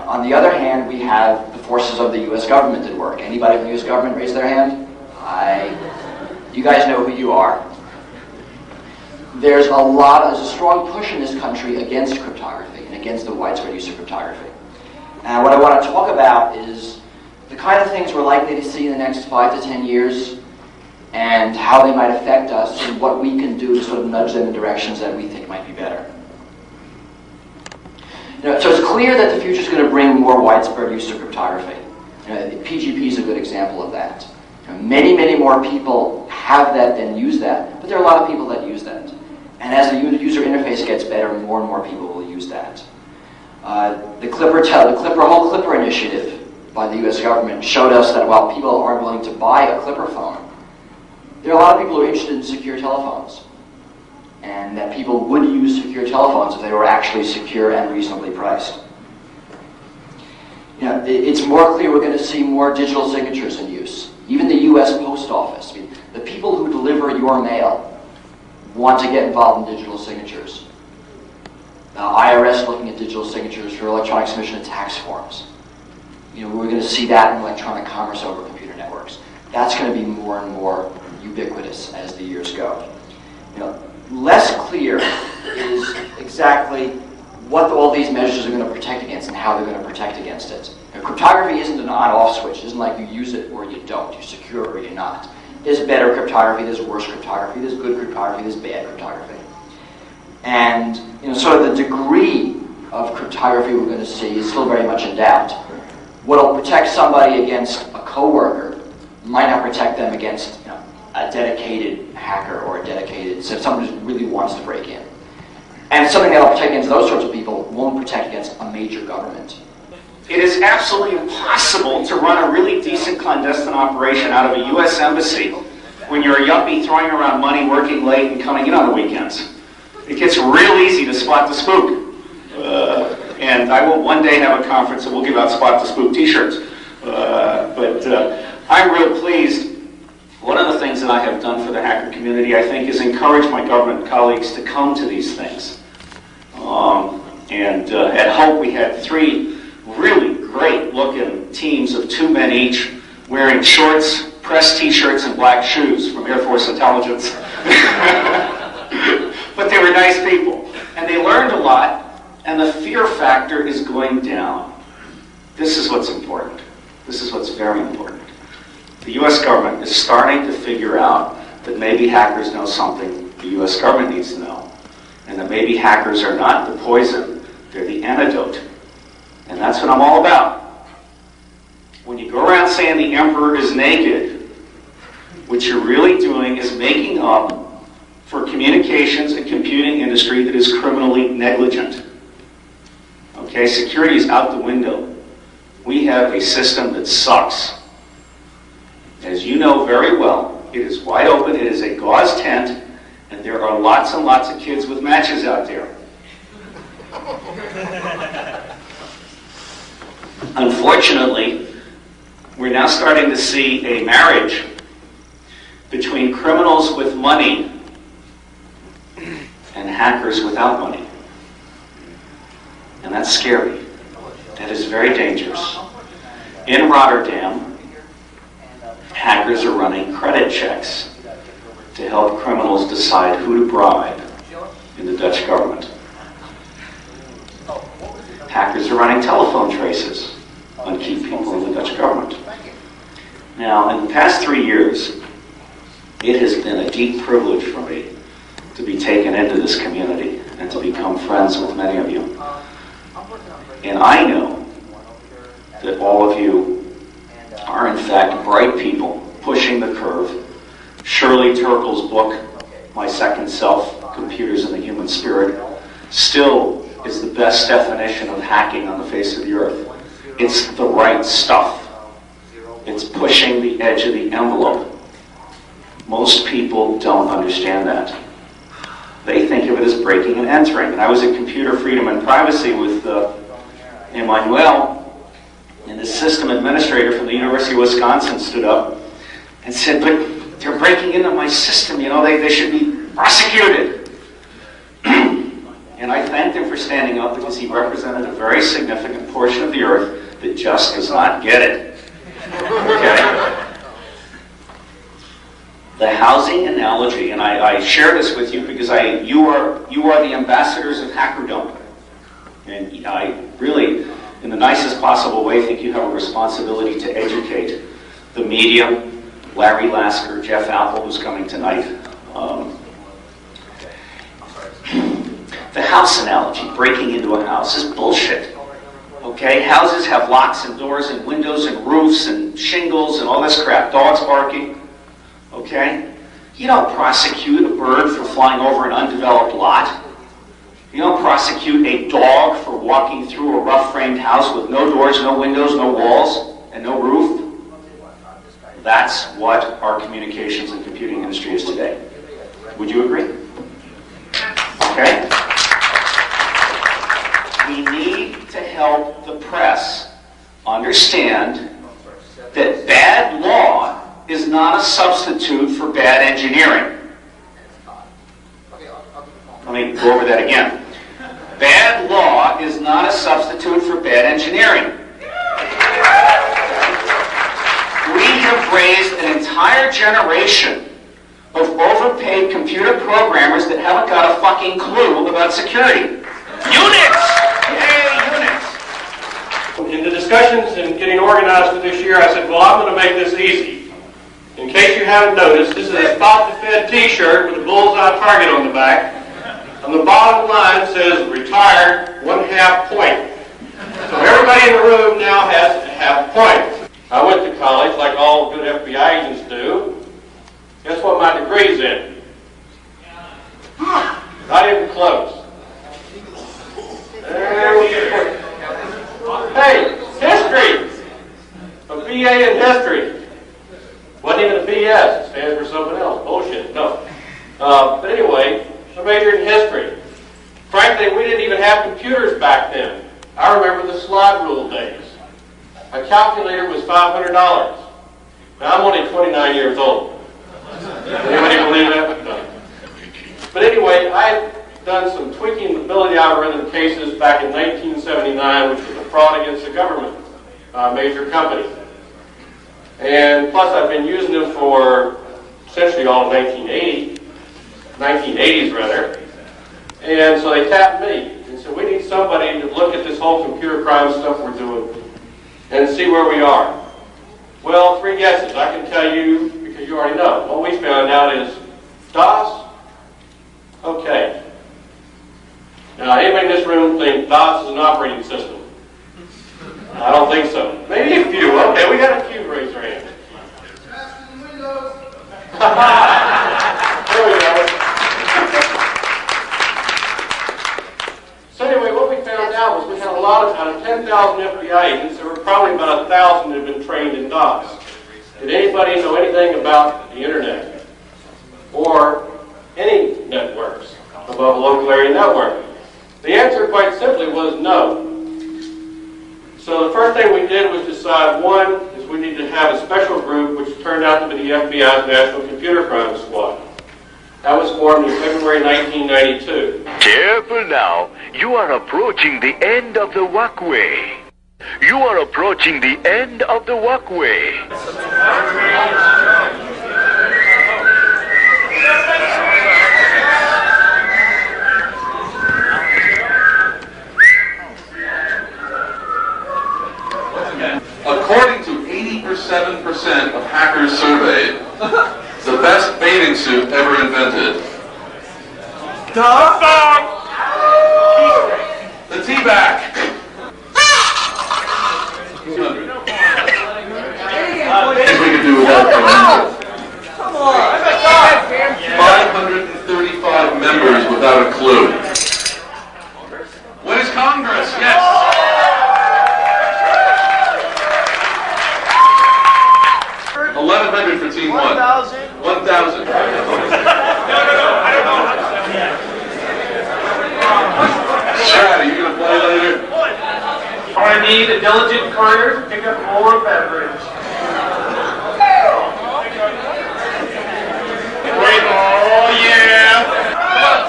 On the other hand, we have the forces of the U.S. government at work. Anybody from the U.S. government raise their hand? You guys know who you are. There's a strong push in this country against cryptography and against the widespread use of cryptography. And what I want to talk about is the kind of things we're likely to see in the next 5 to 10 years and how they might affect us and what we can do to sort of nudge them in directions that we think might be better. So it's clear that the future is going to bring more widespread use of cryptography. PGP is a good example of that. Many, many more people have that than use that, but there are a lot of people that use that. And as the user interface gets better, more and more people will use that. The whole Clipper initiative by the US government showed us that while people aren't willing to buy a Clipper phone, there are a lot of people who are interested in secure telephones. And that people would use secure telephones if they were actually secure and reasonably priced. It's more clear we're going to see more digital signatures in use. Even the US Post Office, the people who deliver your mail want to get involved in digital signatures. IRS looking at digital signatures for electronic submission of tax forms. We're going to see that in electronic commerce over computer networks. That's going to be more and more ubiquitous as the years go. Less clear is exactly what all these measures are going to protect against and how they're going to protect against it. Cryptography isn't an on-off switch. It isn't like you use it or you don't. You're secure or you're not. There's better cryptography, there's worse cryptography, there's good cryptography, there's bad cryptography. And sort of the degree of cryptography we're going to see is still very much in doubt. What'll protect somebody against a coworker might not protect them against a dedicated hacker or someone who really wants to break in. And something that'll protect against those sorts of people won't protect against a major government. It is absolutely impossible to run a really decent clandestine operation out of a U.S. embassy when you're a yuppie throwing around money, working late, and coming in on the weekends. It gets real easy to spot the spook. And I will one day have a conference and we'll give out Spot the Spook t-shirts. I'm real pleased. One of the things that I have done for the hacker community, I think, is encourage my government colleagues to come to these things. At Hope, we had 3 really great-looking teams of 2 men each wearing shorts, pressed t-shirts, and black shoes from Air Force Intelligence. But they were nice people, and they learned a lot, and the fear factor is going down. This is what's important. This is what's very important. The U.S. government is starting to figure out that maybe hackers know something the U.S. government needs to know, and that maybe hackers are not the poison, they're the antidote. And that's what I'm all about. When you go around saying the emperor is naked, what you're really doing is making up for communications and computing industry that is criminally negligent. Okay, security is out the window. We have a system that sucks. As you know very well, it is wide open, it is a gauze tent, and there are lots and lots of kids with matches out there. Unfortunately, we're now starting to see a marriage between criminals with money and hackers without money. And that's scary. That is very dangerous. In Rotterdam, hackers are running credit checks to help criminals decide who to bribe in the Dutch government. Hackers are running telephone traces on key people in the Dutch government. Now, in the past 3 years, it has been a deep privilege for me to be taken into this community and to become friends with many of you. And I know that all of you are in fact bright people pushing the curve. Shirley Turkle's book, My Second Self, Computers and the Human Spirit, still is the best definition of hacking on the face of the earth. It's the right stuff. It's pushing the edge of the envelope. Most people don't understand that. They think of it as breaking and entering. And I was at Computer Freedom and Privacy with Emmanuel, and the system administrator from the University of Wisconsin stood up and said, but they're breaking into my system, they should be prosecuted. And I thanked him for standing up because he represented a very significant portion of the earth that just does not get it. Okay? The housing analogy, and I share this with you because you are the ambassadors of Hackerdom. And I really, in the nicest possible way, think you have a responsibility to educate the media, Larry Lasker, Jeff Apple, who's coming tonight. The house analogy, breaking into a house, is bullshit. Okay? Houses have locks and doors and windows and roofs and shingles and all this crap. Dogs barking. Okay? You don't prosecute a bird for flying over an undeveloped lot. You don't prosecute a dog for walking through a rough-framed house with no doors, no windows, no walls, and no roof. That's what our communications and computing industry is today. Would you agree? Okay? We need to help the press understand that bad law is not a substitute for bad engineering. Let me go over that again. Bad law is not a substitute for bad engineering. We have raised an entire generation of overpaid computer programmers that haven't got a fucking clue about security. Unix! Yay, Unix! In the discussions and getting organized for this year, I said, well, I'm going to make this easy. In case you haven't noticed, this is a Spot the Fed t-shirt with a bullseye target on the back. On the bottom line says, retired, 1/2 point. So everybody in the room now has a half point. I went to college like all good FBI agents do. Guess what my degree's in? Not even close. Hey, history! A BA in history. Wasn't even a BS. It stands for something else. Bullshit. No. But anyway, I majored in history. Frankly, we didn't even have computers back then. I remember the slide rule days. A calculator was $500. Now, I'm only 29 years old. Anybody believe that? No. But anyway, I had done some tweaking ability algorithm cases back in 1979, which was a fraud against the government, a major company. And plus, I've been using them for essentially all of 1980s rather. And so they tapped me and said, we need somebody to look at this whole computer crime stuff we're doing and see where we are. Well, 3 guesses. I can tell you, because you already know. What we found out is DOS. Okay. Now, anybody in this room think DOS is an operating system? I don't think so. Maybe a few. Okay, we got a few. Raise your hand. There we go. So anyway, what we found out was we had a lot of, out of 10,000 FBI agents, there were probably about 1,000 that had been trained in DOS. Did anybody know anything about the internet? Or any networks above a local area network? The answer quite simply was no. So the first thing we did was decide, one, is we need to have a special group, which turned out to be the FBI's National Computer Crime Squad. That was formed in February 1992. Careful now. You are approaching the end of the walkway. You are approaching the end of the walkway. According to 87% of hackers surveyed, the best bathing suit ever invented. The tea bag. 200. If we could do without that. Come on. 535 members without a clue. When is Congress? Yes. 1,100 for team 1. 1,000. Chad, are you going to play later? I need a diligent courier to pick up more beverage. Oh, yeah. Come on.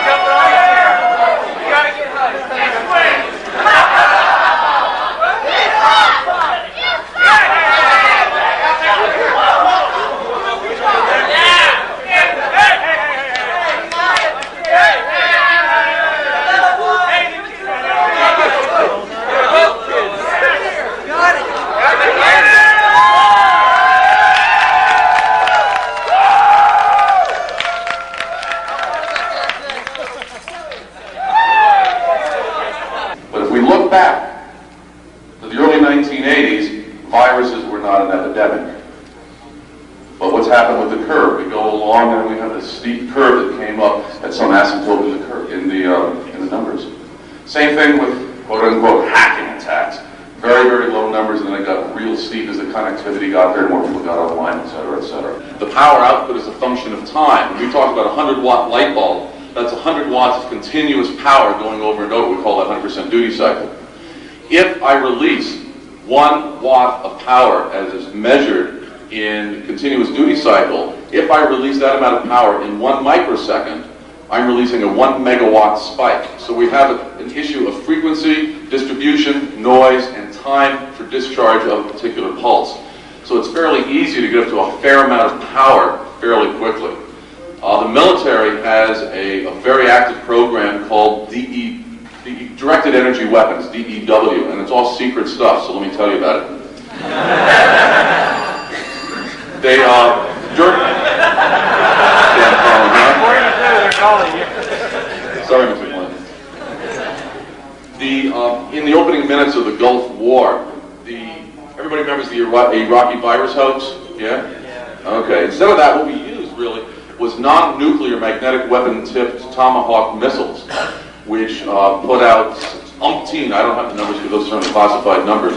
Jump right here. You got to get high. Yeah. it came up at some asymptote in the numbers. Same thing with quote-unquote hacking attacks. Very, very low numbers, and then it got real steep as the connectivity got there and more people got online, et cetera, et cetera. The power output is a function of time. When we talk about a 100-watt light bulb, that's 100 watts of continuous power going over and over. We call that 100% duty cycle. If I release 1 watt of power as is measured in continuous duty cycle, if I release that amount of power in 1 microsecond, I'm releasing a 1 megawatt spike. So we have an issue of frequency, distribution, noise, and time for discharge of a particular pulse. So it's fairly easy to get up to a fair amount of power fairly quickly. The military has a very active program called Directed Energy Weapons, DEW, and it's all secret stuff, so let me tell you about it. They, Sorry, Mr. Glenn. In the opening minutes of the Gulf War, everybody remembers the Iraqi virus hoax? Yeah? Okay. Instead of that, what we used really was non-nuclear magnetic weapon-tipped Tomahawk missiles, which put out umpteen, I don't have the numbers because those are classified numbers,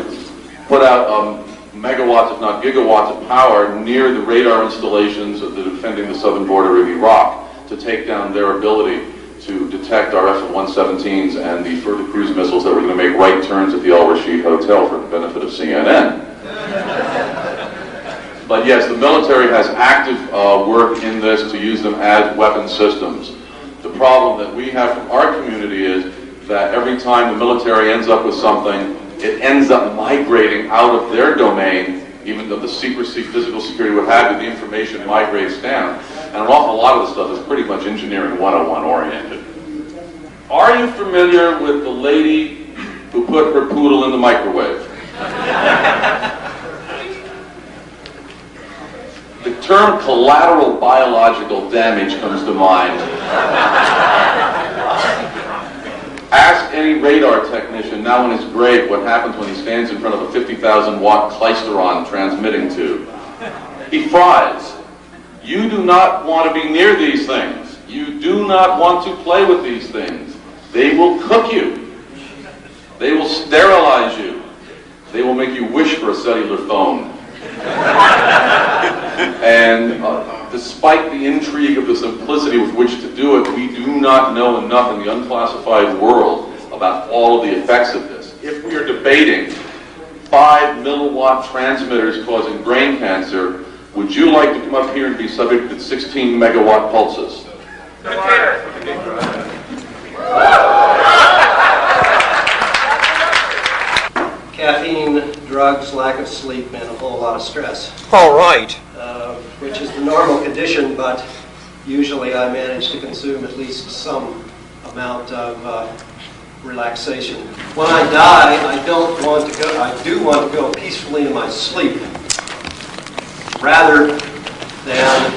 put out megawatts, if not gigawatts of power near the radar installations of defending the southern border of Iraq to take down their ability to detect our F-117s and the further cruise missiles that were going to make right turns at the Al Rashid Hotel for the benefit of CNN. But yes, the military has active work in this to use them as weapon systems. The problem that we have from our community is that every time the military ends up with something, it ends up migrating out of their domain, even though the secrecy, physical security, what have you, the information migrates down. And an awful lot of the stuff is pretty much engineering 101 oriented. Are you familiar with the lady who put her poodle in the microwave? The term collateral biological damage comes to mind. Ask any radar technician now in his grave what happens when he stands in front of a 50,000 watt Klysteron transmitting tube. He fries. You do not want to be near these things. You do not want to play with these things. They will cook you. They will sterilize you. They will make you wish for a cellular phone. And despite the intrigue of the simplicity with which to do it, we do not know enough in the unclassified world about all of the effects of this. If we are debating 5 milliwatt transmitters causing brain cancer, would you like to come up here and be subject to 16 megawatt pulses? Caffeine, drugs, lack of sleep, and a whole lot of stress. All right. Which is the normal condition, but usually I manage to consume at least some amount of relaxation. When I die, I do want to go peacefully to my sleep, rather than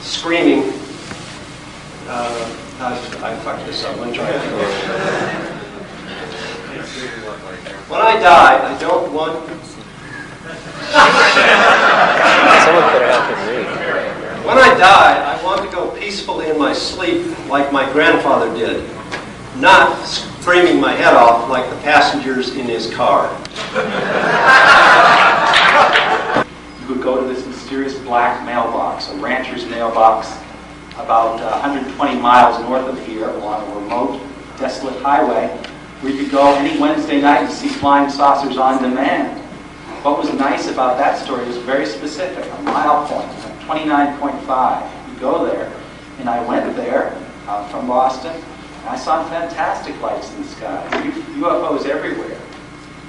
screaming. I fucked this up. Let me try it again. When I die, I don't want... Someone put it out for me. When I die, I want to go peacefully in my sleep like my grandfather did, not screaming my head off like the passengers in his car. You would go to this mysterious black mailbox, a rancher's mailbox, about 120 miles north of here along a remote, desolate highway, where you could go any Wednesday night and see flying saucers on demand. What was nice about that story was very specific, a mile point, 29.5. You go there, and I went there from Boston, and I saw fantastic lights in the sky, UFOs everywhere.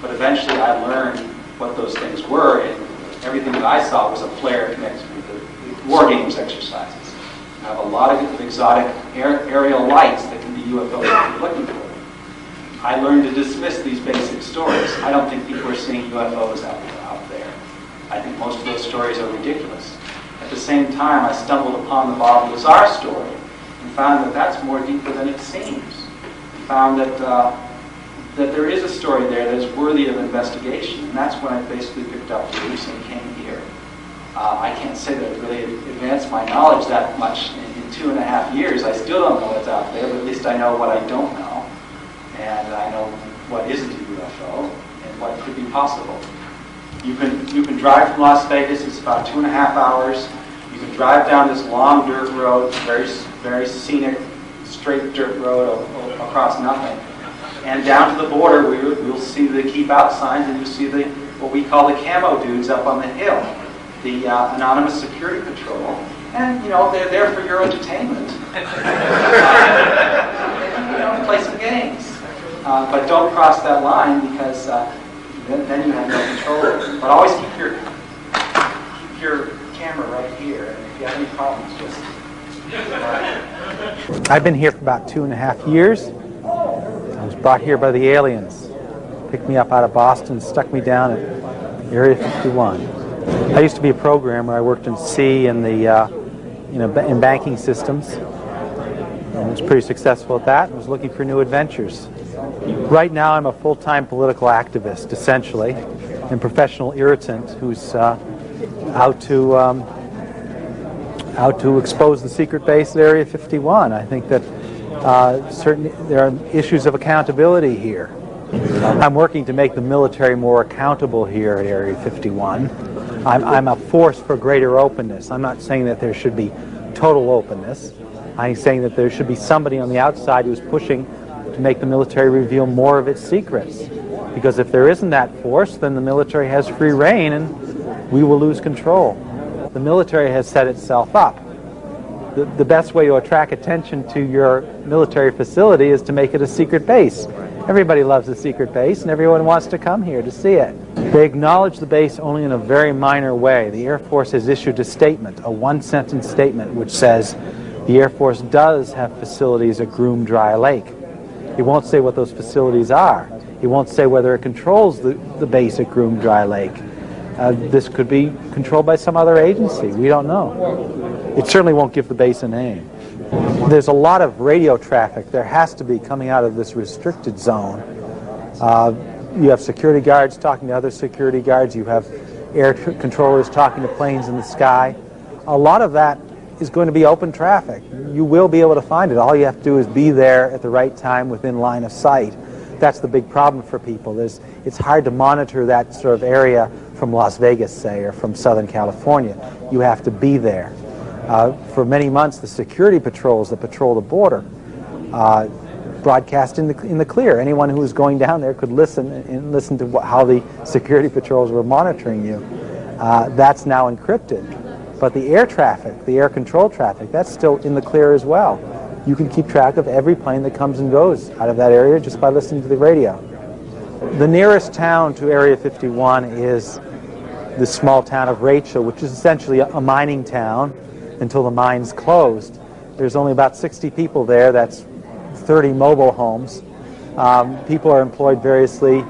But eventually I learned what those things were, and everything that I saw was a flare connected with the War Games exercises. You have a lot of exotic aerial lights that can be UFOs that you're looking for. I learned to dismiss these basic stories. I don't think people are seeing UFOs out there. I think most of those stories are ridiculous. At the same time, I stumbled upon the Bob Lazar story and found that that's more deeper than it seems. I found that that there is a story there that is worthy of investigation, and that's when I basically picked up the loose and came here. I can't say that it really advanced my knowledge that much in still don't know what's out there, but at least I know what I don't know. And I know what isn't a UFO and what could be possible. You can drive from Las Vegas, it's about 2.5 hours. You can drive down this long dirt road, very scenic, straight dirt road across nothing. And down to the border, we'll see the keep out signs, and you'll see what we call the camo dudes up on the hill, the anonymous security patrol. And, you know, they're there for your entertainment. Play some games. But don't cross that line, because then you have no control over it. But always keep your camera right here, and if you have any problems, just... I've been here for about 2.5 years. I was brought here by the aliens. Picked me up out of Boston, stuck me down at Area 51. I used to be a programmer. I worked in C and in banking systems, and was pretty successful at that. I was looking for new adventures. Right now, I'm a full-time political activist, essentially, and professional irritant who's out to expose the secret base at Area 51. I think that there are issues of accountability here. I'm working to make the military more accountable here at Area 51. I'm a force for greater openness. I'm not saying that there should be total openness. I'm saying that there should be somebody on the outside who's pushing to make the military reveal more of its secrets. Because if there isn't that force, then the military has free rein and we will lose control. The military has set itself up. The best way to attract attention to your military facility is to make it a secret base. Everybody loves a secret base, and everyone wants to come here to see it. They acknowledge the base only in a very minor way. The Air Force has issued a statement, a one-sentence statement, which says the Air Force does have facilities at Groom Dry Lake. It won't say what those facilities are. It won't say whether it controls the base at Groom Dry Lake. This could be controlled by some other agency. We don't know. It certainly won't give the base a name. There's a lot of radio traffic. There has to be coming out of this restricted zone. You have security guards talking to other security guards. You have air controllers talking to planes in the sky. A lot of that is going to be open traffic. You will be able to find it. All you have to do is be there at the right time within line of sight. That's the big problem for people. It's hard to monitor that sort of area from Las Vegas, say, or from Southern California. You have to be there. For many months, the security patrols that patrol the border broadcast in the clear. Anyone who was going down there could listen to how the security patrols were monitoring you. That's now encrypted. But the air traffic, the air control traffic, that's still in the clear as well. You can keep track of every plane that comes and goes out of that area just by listening to the radio. The nearest town to Area 51 is the small town of Rachel, which is essentially a mining town until the mines closed. There's only about 60 people there. That's 30 mobile homes. People are employed variously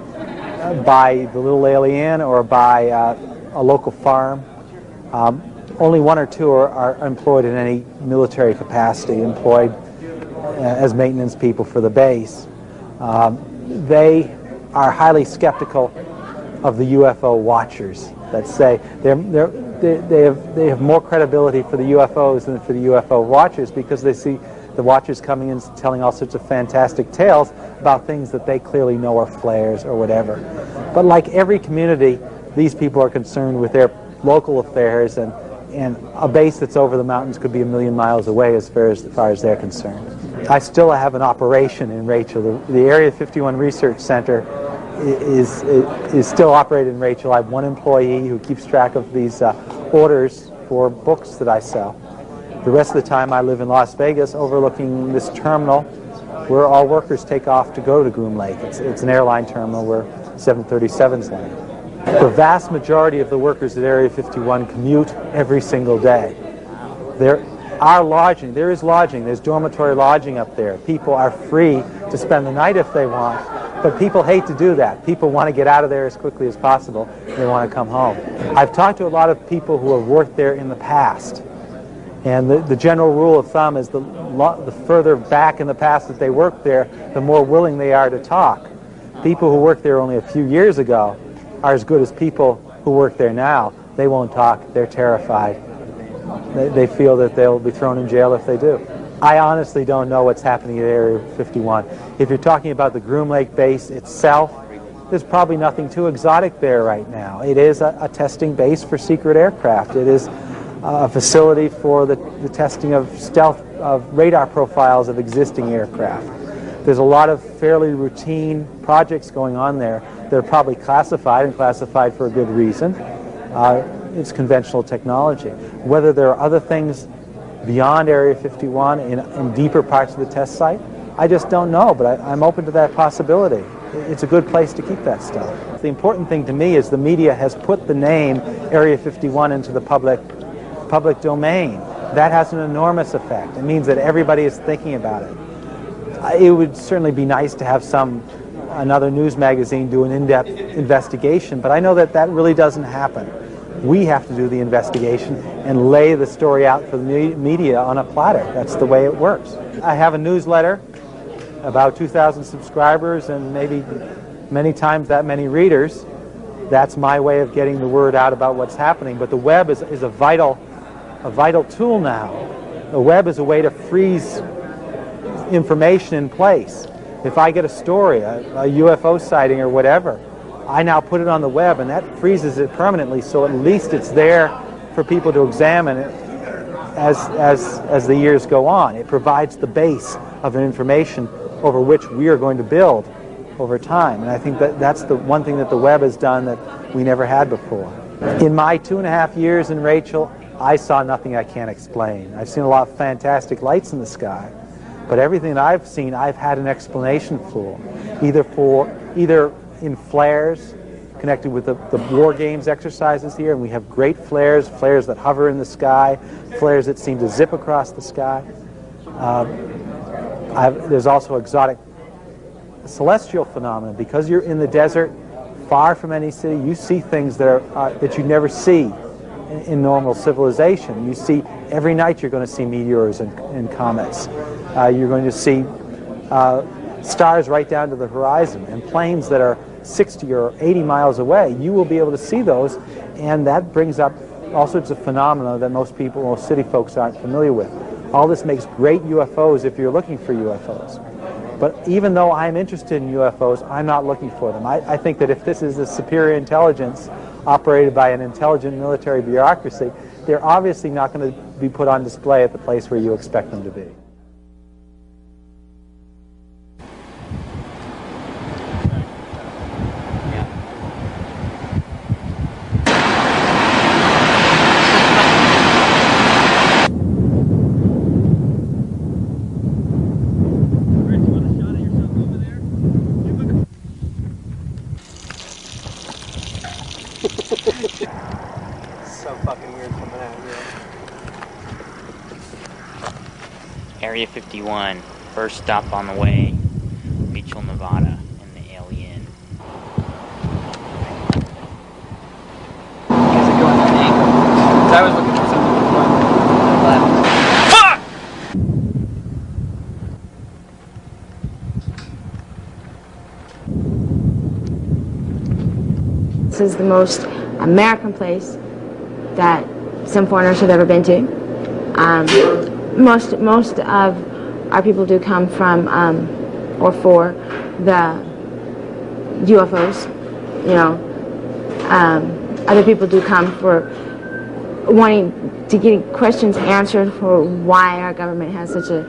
by the Little Alien or by a local farm. Only 1 or 2 are employed in any military capacity, employed as maintenance people for the base. They are highly skeptical of the UFO watchers. Let's say they have more credibility for the UFOs than for the UFO watchers, because they see the watchers coming in telling all sorts of fantastic tales about things that they clearly know are flares or whatever. But like every community, these people are concerned with their local affairs, and a base that's over the mountains could be 1,000,000 miles away as far as they're concerned. I still have an operation in Rachel. The Area 51 Research Center is still operated in Rachel. I have 1 employee who keeps track of these orders for books that I sell. The rest of the time I live in Las Vegas, overlooking this terminal where all workers take off to go to Groom Lake. It's an airline terminal where 737s land. The vast majority of the workers at Area 51 commute every single day. There are lodging. There is lodging. There's dormitory lodging up there. People are free to spend the night if they want, but people hate to do that. People want to get out of there as quickly as possible. They want to come home. I've talked to a lot of people who have worked there in the past, and the general rule of thumb is the further back in the past that they worked there, the more willing they are to talk. People who worked there only a few years ago are as good as people who work there now. They won't talk. They're terrified. They feel that they'll be thrown in jail if they do. I honestly don't know what's happening at Area 51. If you're talking about the Groom Lake base itself, there's probably nothing too exotic there right now. It is a testing base for secret aircraft. It is a facility for the testing of stealth of radar profiles of existing aircraft. There's a lot of fairly routine projects going on there. They're probably classified, and classified for a good reason. It's conventional technology. Whether there are other things beyond Area 51 in deeper parts of the test site, I just don't know, but I'm open to that possibility. It's a good place to keep that stuff. The important thing to me is the media has put the name Area 51 into the public domain. That has an enormous effect. It means that everybody is thinking about it. It would certainly be nice to have another news magazine do an in-depth investigation, but I know that that really doesn't happen. We have to do the investigation and lay the story out for the media on a platter. That's the way it works. I have a newsletter, about 2,000 subscribers, and maybe many times that many readers. That's my way of getting the word out about what's happening. But the web is a vital tool now. The web is a way to freeze information in place. If I get a story, a UFO sighting or whatever, I now put it on the web, and that freezes it permanently, so at least it's there for people to examine it as the years go on. It provides the base of information over which we are going to build over time, and I think that that's the one thing that the web has done that we never had before. In my 2.5 years in Rachel, I saw nothing I can't explain. I've seen a lot of fantastic lights in the sky, but everything that I've seen, I've had an explanation for, either in flares connected with the war games exercises here, and we have great flares that hover in the sky, flares that seem to zip across the sky. There's also exotic celestial phenomena. Because you're in the desert, far from any city, you see things that you never see in normal civilization. You see, every night you're going to see meteors and comets. You're going to see stars right down to the horizon, and planes that are 60 or 80 miles away. You will be able to see those, and that brings up all sorts of phenomena that most city folks aren't familiar with. All this makes great UFOs if you're looking for UFOs. But even though I'm interested in UFOs, I'm not looking for them. I think that if this is a superior intelligence operated by an intelligent military bureaucracy, they're obviously not going to be put on display at the place where you expect them to be. So fucking weird coming out here. Area 51, first stop on the way, Rachel, Nevada, and the alien. Is it going on angle? Because I was looking for something to fuck! This is the most American place that some foreigners have ever been to. Most of our people do come from or for the UFOs. You know, other people do come for wanting to get questions answered for why our government has such a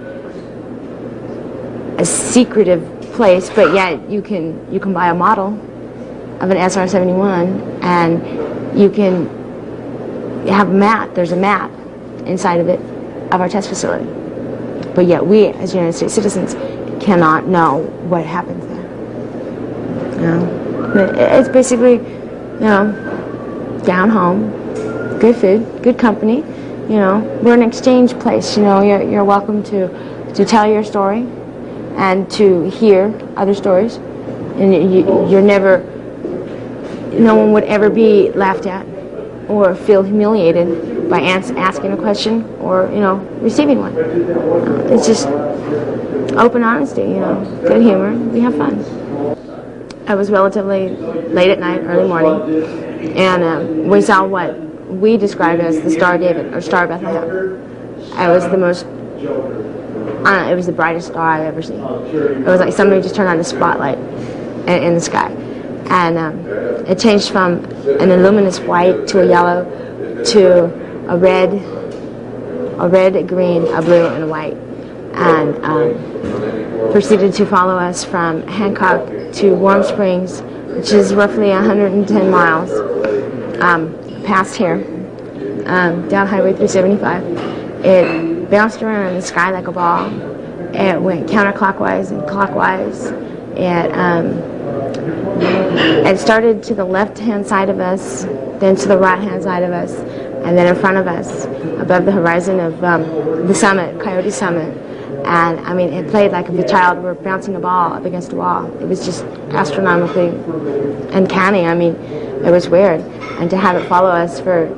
secretive place, but yet you can buy a model of an SR-71 and you can have a map. There's a map inside of it of our test facility, but yet we as United States citizens cannot know what happens there. You know, it's basically, you know, down home, good food, good company. You know, we're an exchange place. You know, you're welcome to tell your story and to hear other stories, and you're never. No one would ever be laughed at or feel humiliated by asking a question or, you know, receiving one. It's just open honesty, you know, good humor. We have fun. I was relatively late at night, early morning, and we saw what we described as the Star of David or Star of Bethlehem. It was the most it was the brightest star I've ever seen. It was like somebody just turned on the spotlight in the sky. And it changed from an luminous white to a yellow to a red, a green, a blue, and a white. And proceeded to follow us from Hancock to Warm Springs, which is roughly 110 miles past here, down Highway 375. It bounced around in the sky like a ball. It went counterclockwise and clockwise. It started to the left-hand side of us, then to the right-hand side of us, and then in front of us, above the horizon of the summit, Coyote Summit. And I mean, it played like if a child were bouncing a ball up against a wall. It was just astronomically uncanny. I mean, it was weird. And to have it follow us for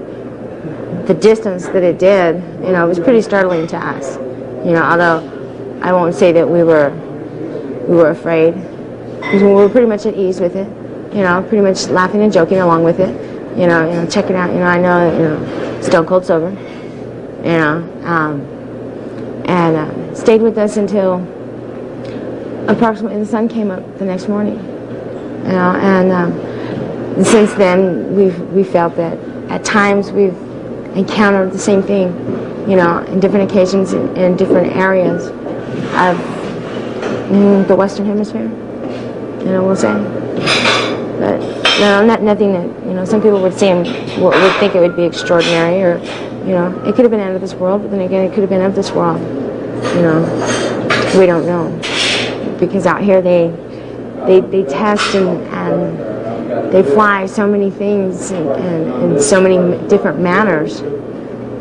the distance that it did, you know, it was pretty startling to us. You know, although I won't say that we were afraid, because we were pretty much at ease with it. You know, pretty much laughing and joking along with it. You know, checking out. You know, I know, you know, Stone Cold Sober. You know. And stayed with us until approximately the sun came up the next morning. You know, and since then we felt that at times we've encountered the same thing, you know, in different occasions in different areas of the Western Hemisphere. You know, we'll say, but no, nothing that, you know, some people would think it would be extraordinary, or, you know, it could have been out of this world, but then again, it could have been of this world. You know, we don't know, because out here they test and they fly so many things in so many different manners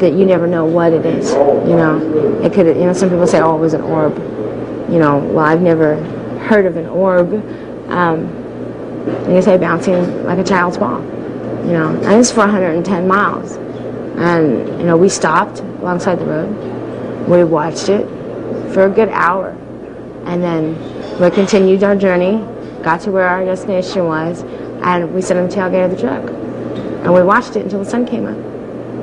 that you never know what it is. You know, it could, you know, some people say, oh, it was an orb. You know, well, I've never heard of an orb. Like I say, bouncing like a child's ball. You know, and it's for 110 miles. And, you know, we stopped alongside the road. We watched it for a good hour. And then we continued our journey, got to where our destination was, and we sat on the tailgate of the truck. And we watched it until the sun came up.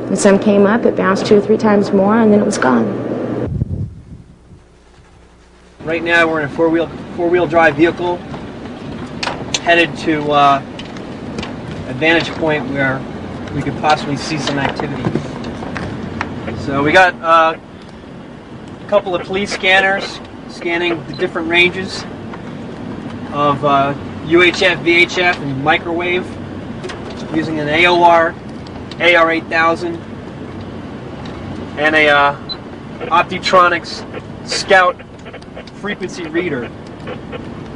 The sun came up, it bounced 2 or 3 times more, and then it was gone. Right now we're in a four-wheel drive vehicle headed to a vantage point where we could possibly see some activity. So we got a couple of police scanners scanning the different ranges of UHF, VHF, and microwave using an AOR, AR8000, and a Optitronics Scout frequency reader.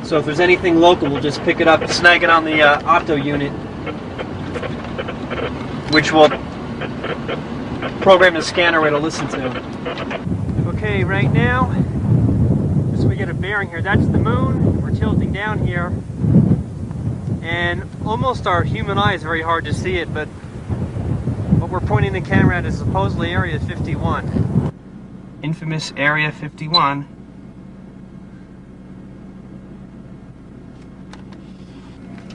So if there's anything local, we'll just pick it up and snag it on the Opto unit, which will program the scanner it'll listen to. Okay, right now, just so we get a bearing here, that's the moon. We're tilting down here, and almost our human eye is very hard to see it, but what we're pointing the camera at is supposedly Area 51. Infamous Area 51.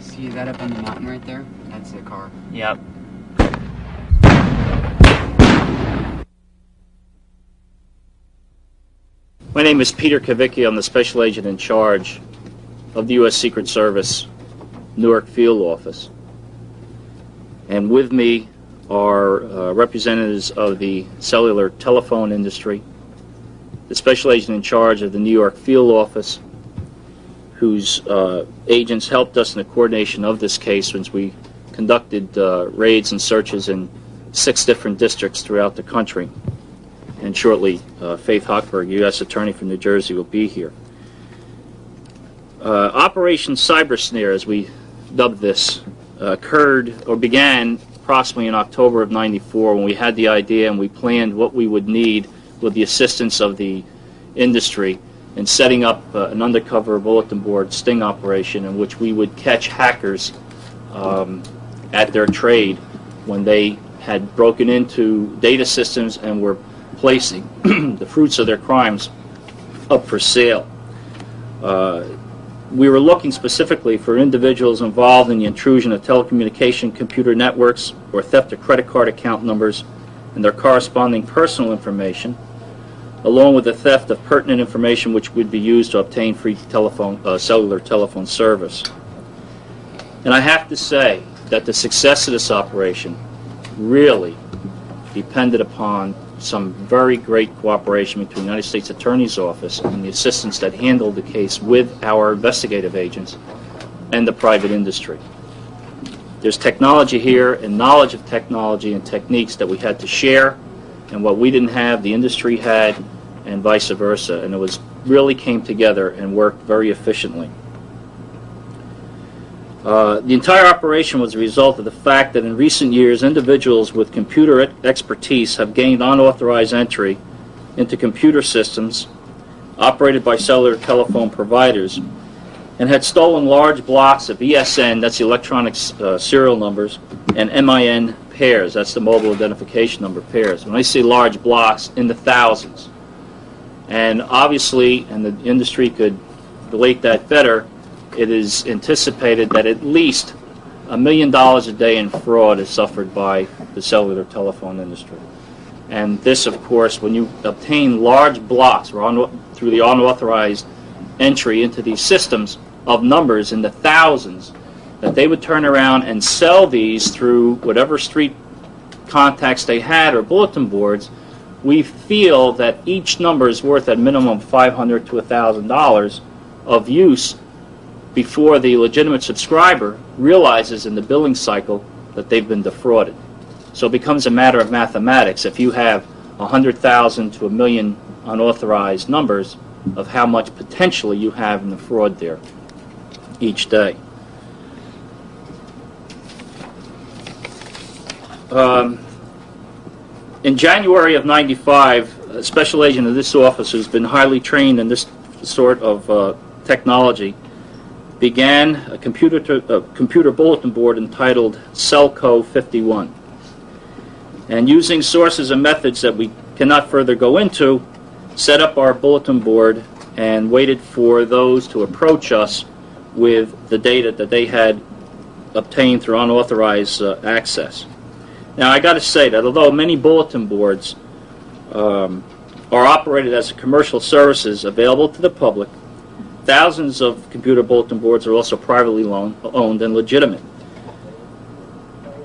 See that up on the mountain right there? That's the car. Yep. My name is Peter Kavicki. I'm the Special Agent in charge of the U.S. Secret Service Newark Field Office. And with me are representatives of the cellular telephone industry, the Special Agent in charge of the New York Field Office, whose agents helped us in the coordination of this case since we conducted raids and searches in 6 different districts throughout the country. And shortly, Faith Hochberg, U.S. Attorney from New Jersey, will be here. Operation Cyber Snare, as we dubbed this, occurred or began approximately in October of '94 when we had the idea and we planned what we would need with the assistance of the industry in setting up an undercover bulletin board sting operation in which we would catch hackers at their trade when they had broken into data systems and were placing the fruits of their crimes up for sale. We were looking specifically for individuals involved in the intrusion of telecommunication computer networks or theft of credit card account numbers and their corresponding personal information, along with the theft of pertinent information which would be used to obtain free cellular telephone service. And I have to say that the success of this operation really depended upon some very great cooperation between the United States Attorney's Office and the assistants that handled the case with our investigative agents and the private industry. There's technology here and knowledge of technology and techniques that we had to share, and what we didn't have, the industry had, and vice versa. And it really came together and worked very efficiently. The entire operation was a result of the fact that in recent years, individuals with computer expertise have gained unauthorized entry into computer systems operated by cellular telephone providers and had stolen large blocks of ESN, that's the electronic serial numbers, and MIN pairs, that's the mobile identification number pairs. When I say large blocks, in the thousands. And obviously, and the industry could relate that better, it is anticipated that at least $1 million a day in fraud is suffered by the cellular telephone industry. And this, of course, when you obtain large blocks through the unauthorized entry into these systems of numbers in the thousands, that they would turn around and sell these through whatever street contacts they had or bulletin boards, we feel that each number is worth at minimum $500 to $1,000 of use before the legitimate subscriber realizes in the billing cycle that they've been defrauded. So it becomes a matter of mathematics. If you have 100,000 to 1 million unauthorized numbers, of how much potentially you have in the fraud there each day. In January of ·95, a special agent of this office who's been highly trained in this sort of technology began a computer bulletin board entitled Celco 51. And using sources and methods that we cannot further go into, set up our bulletin board and waited for those to approach us with the data that they had obtained through unauthorized access. Now, I got to say that although many bulletin boards are operated as commercial services available to the public, thousands of computer bulletin boards are also privately owned and legitimate.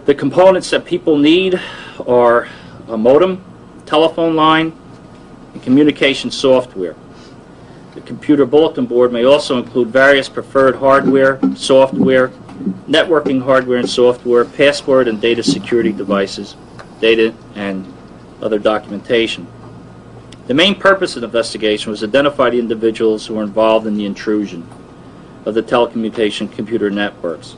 The components that people need are a modem, telephone line, and communication software. The computer bulletin board may also include various preferred hardware, software, networking hardware and software, password and data security devices, data and other documentation. The main purpose of the investigation was to identify the individuals who were involved in the intrusion of the telecommunication computer networks.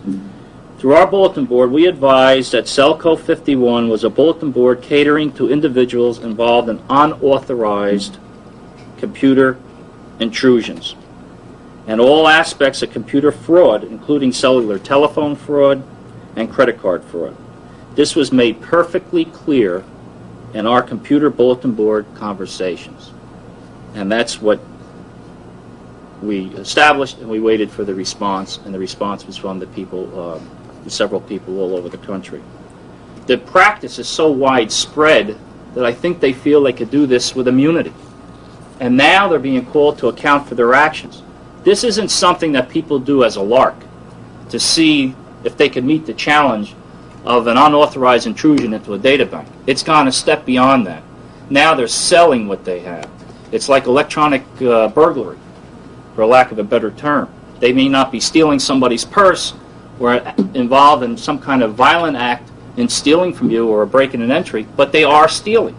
Through our bulletin board, we advised that Celco 51 was a bulletin board catering to individuals involved in unauthorized computer intrusions and all aspects of computer fraud, including cellular telephone fraud and credit card fraud. This was made perfectly clear in our computer bulletin board conversations. And that's what we established, and we waited for the response, and the response was from the people, several people all over the country. The practice is so widespread that I think they feel they could do this with immunity. And now they're being called to account for their actions. This isn't something that people do as a lark to see if they can meet the challenge of an unauthorized intrusion into a data bank. It's gone a step beyond that. Now they're selling what they have. It's like electronic burglary, for lack of a better term. They may not be stealing somebody's purse or involved in some kind of violent act in stealing from you or a break-in and entry, but they are stealing.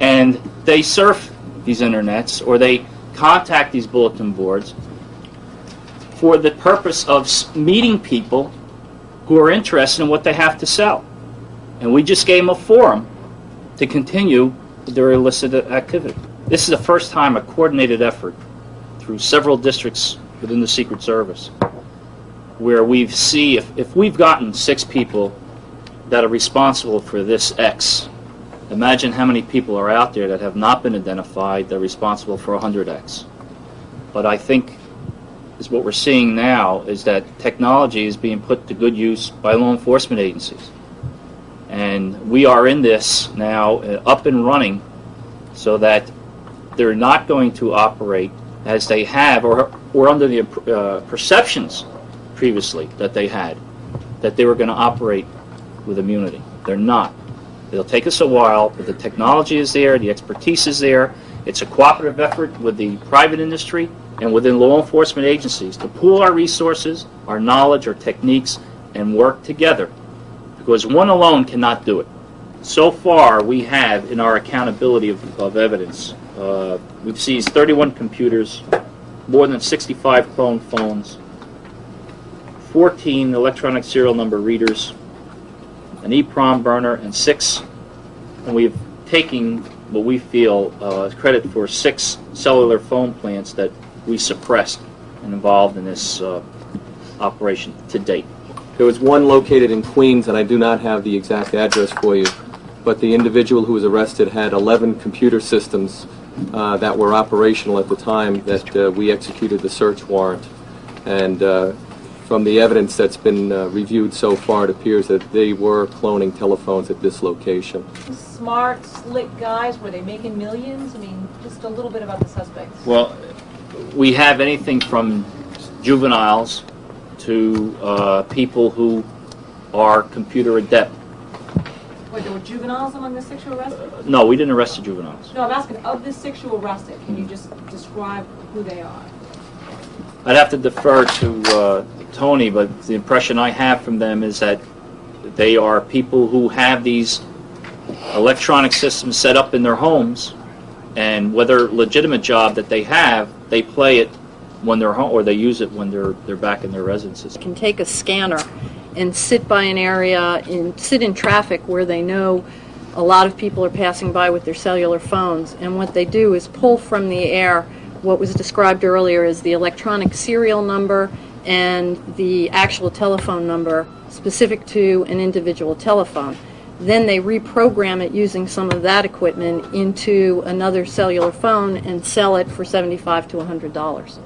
And they surf these internets or they contact these bulletin boards for the purpose of meeting people who are interested in what they have to sell. And we just gave them a forum to continue their illicit activity. This is the first time a coordinated effort through several districts within the Secret Service where we see if we've gotten 6 people that are responsible for this X, imagine how many people are out there that have not been identified that are responsible for 100X. But I think is what we're seeing now is that technology is being put to good use by law enforcement agencies. And we are in this now up and running so that they're not going to operate as they have, or under the perceptions previously that they had, that they were going to operate with immunity. They're not. It'll take us a while, but the technology is there, the expertise is there. It's a cooperative effort with the private industry and within law enforcement agencies to pool our resources, our knowledge, our techniques, and work together, because one alone cannot do it. So far, we have, in our accountability of evidence, we've seized 31 computers, more than 65 clone phones, 14 electronic serial number readers, an EEPROM burner, and 6, and we've taken what we feel is credit for 6 cellular phone plants that we suppressed and involved in this operation to date. There was one located in Queens, and I do not have the exact address for you, but the individual who was arrested had 11 computer systems that were operational at the time that we executed the search warrant. And from the evidence that's been reviewed so far, it appears that they were cloning telephones at this location. Smart, slick guys, were they making millions? I mean, just a little bit about the suspects. Well, we have anything from juveniles to people who are computer adept. Wait, there were juveniles among the 6 who were arrested? No, we didn't arrest the juveniles. No, I'm asking, of the 6 who were arrested, can you just describe who they are? I'd have to defer to Tony, but the impression I have from them is that they are people who have these electronic systems set up in their homes, and whether legitimate job that they have, they play it when they're home, or they use it when they're back in their residences. Can take a scanner and sit by an area and sit in traffic where they know a lot of people are passing by with their cellular phones, and what they do is pull from the air what was described earlier as the electronic serial number and the actual telephone number specific to an individual telephone. Then they reprogram it using some of that equipment into another cellular phone and sell it for $75 to $100.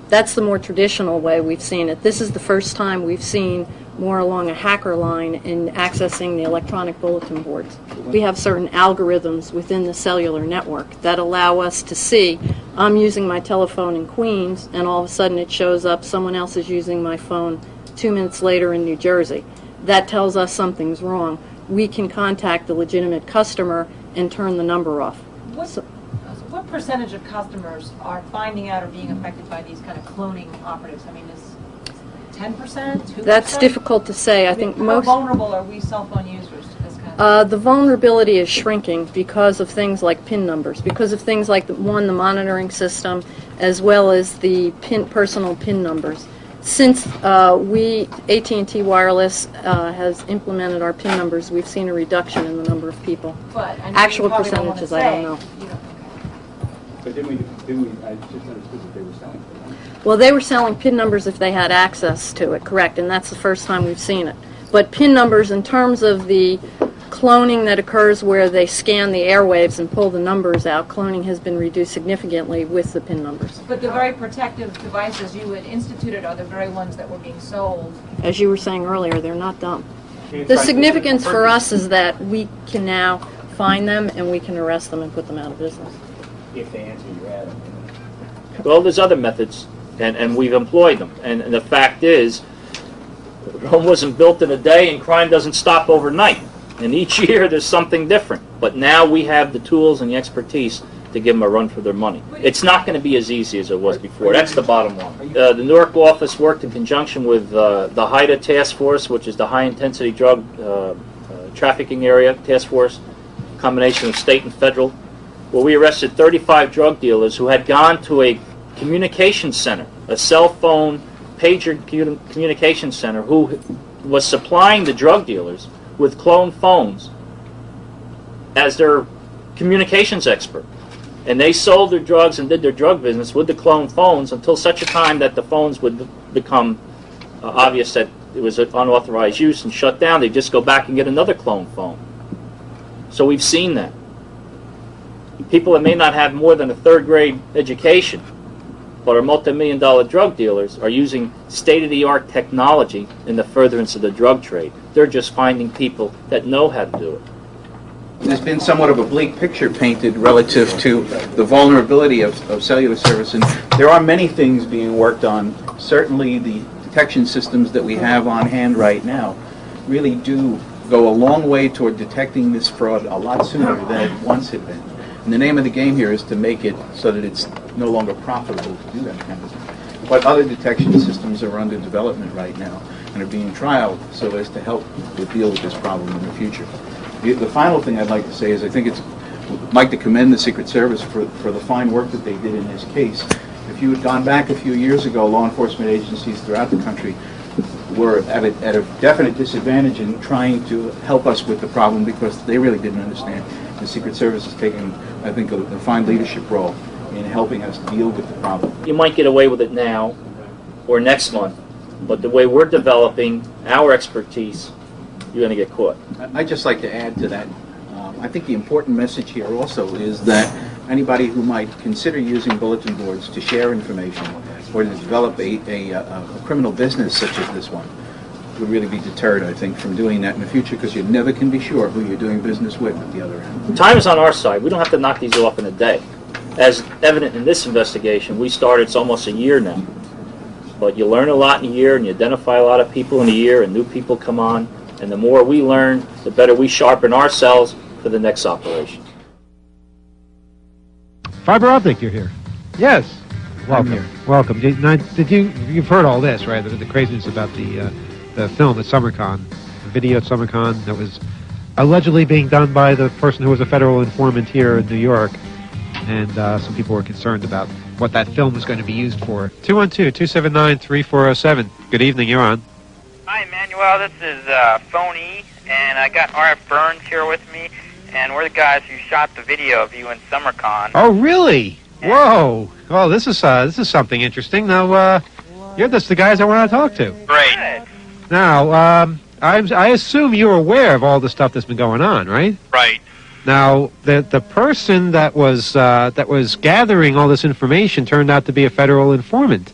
That's the more traditional way we've seen it. This is the first time we've seen more along a hacker line in accessing the electronic bulletin boards. We have certain algorithms within the cellular network that allow us to see, I'm using my telephone in Queens, and all of a sudden it shows up someone else is using my phone 2 minutes later in New Jersey. That tells us something's wrong. We can contact the legitimate customer and turn the number off. What percentage of customers are finding out or being affected by these kind of cloning operatives? I mean, is 10%, 2%? That's difficult to say. I think most... How vulnerable are we cell phone users to this kind of... The vulnerability is shrinking because of things like PIN numbers, because of things like, the monitoring system, as well as the personal PIN numbers. Since AT&T Wireless has implemented our PIN numbers, we've seen a reduction in the number of people. But I know actual you probably don't want to percentages, I don't know. But didn't we, I just understood that they were selling them. Well, they were selling PIN numbers if they had access to it, correct, and that's the first time we've seen it. But PIN numbers, in terms of the cloning that occurs where they scan the airwaves and pull the numbers out, cloning has been reduced significantly with the PIN numbers. But the very protective devices you had instituted are the very ones that were being sold. As you were saying earlier, they're not dumb. The significance for us is that we can now find them and we can arrest them and put them out of business. If they answer your ad. Well, there's other methods, and we've employed them. And the fact is, Rome wasn't built in a day, and crime doesn't stop overnight. And each year there's something different. But now we have the tools and the expertise to give them a run for their money. It's not going to be as easy as it was before. That's the bottom line. The Newark office worked in conjunction with the HIDTA task force, which is the High Intensity Drug Trafficking Area task force, combination of state and federal, where we arrested 35 drug dealers who had gone to a communication center, a cell phone pager communication center, who was supplying the drug dealers with cloned phones as their communications expert. And they sold their drugs and did their drug business with the cloned phones until such a time that the phones would become obvious that it was unauthorized use and shut down. They just go back and get another cloned phone. So we've seen that. People that may not have more than a third-grade education but are multi-million-dollar drug dealers are using state-of-the-art technology in the furtherance of the drug trade. They're just finding people that know how to do it. There's been somewhat of a bleak picture painted relative to the vulnerability of cellular service, and there are many things being worked on. Certainly the detection systems that we have on hand right now really do go a long way toward detecting this fraud a lot sooner than it once had been. And the name of the game here is to make it so that it's no longer profitable to do that kind of thing. But other detection systems are under development right now and are being trialed so as to help to deal with this problem in the future. The final thing I'd like to say is I'd like to commend the Secret Service for the fine work that they did in this case. If you had gone back a few years ago, law enforcement agencies throughout the country were at a definite disadvantage in trying to help us with the problem because they really didn't understand. The Secret Service has taken, I think, a fine leadership role in helping us deal with the problem. You might get away with it now or next month, but the way we're developing our expertise, you're going to get caught. I'd just like to add to that. I think the important message here also is that anybody who might consider using bulletin boards to share information or to develop a criminal business such as this one would really be deterred, I think, from doing that in the future because you never can be sure who you're doing business with at the other end. Time is on our side. We don't have to knock these off in a day. As evident in this investigation, we started, it's almost a year now. But you learn a lot in a year and you identify a lot of people in a year and new people come on. And the more we learn, the better we sharpen ourselves for the next operation. Fiber Optic, you're here. Yes. Welcome. Welcome. You've heard all this, right? The craziness about the film at SummerCon, the video at SummerCon that was allegedly being done by the person who was a federal informant here in New York. And some people were concerned about what that film was going to be used for. 212-279-3407. Good evening, you're on. Hi, Emmanuel. This is Phony, and I got RF Burns here with me, and we're the guys who shot the video of you in SummerCon. Oh, really? Whoa! Oh, this is something interesting. Now, you're just the guys I want to talk to. Great. Now, I assume you're aware of all the stuff that's been going on, right? Right. Now, the person that was gathering all this information turned out to be a federal informant.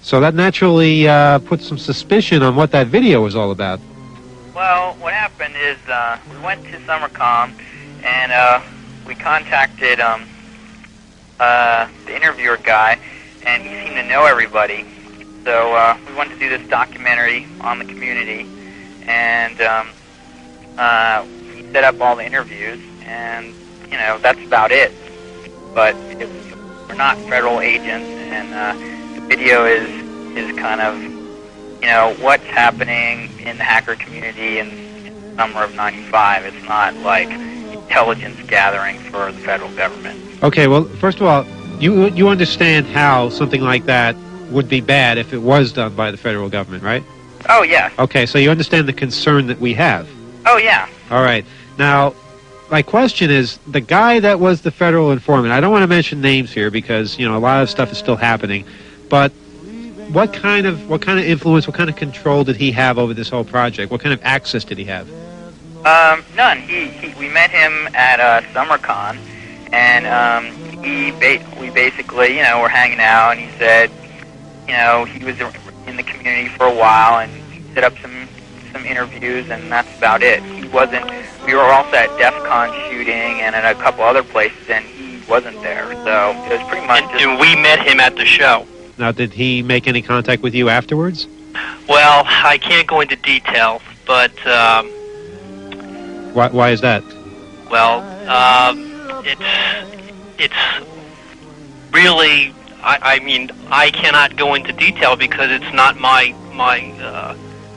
So that naturally puts some suspicion on what that video was all about. Well, what happened is we went to SummerCon, and we contacted the interviewer guy, and he seemed to know everybody. So we wanted to do this documentary on the community, and he set up all the interviews, and, you know, that's about it. But we're not federal agents, and the video is kind of, you know, what's happening in the hacker community in the summer of '95. It's not like intelligence gathering for the federal government. Okay, well, first of all, you understand how something like that would be bad if it was done by the federal government, right? Oh, yeah. Okay, so you understand the concern that we have. Oh, yeah. All right. Now, my question is, the guy that was the federal informant, I don't want to mention names here because, you know, a lot of stuff is still happening, but what kind of influence, what kind of control did he have over this whole project? What kind of access did he have? None. We met him at SummerCon, and we basically, you know, were hanging out, and he said, you know, he was in the community for a while, and he set up some interviews, and that's about it. He wasn't. We were also at DEF CON shooting, and at a couple other places, and he wasn't there. So it was pretty much. And we met him at the show. Now, did he make any contact with you afterwards? Well, I can't go into detail, but why is that? Well, it's really. I mean, I cannot go into detail because it's not my.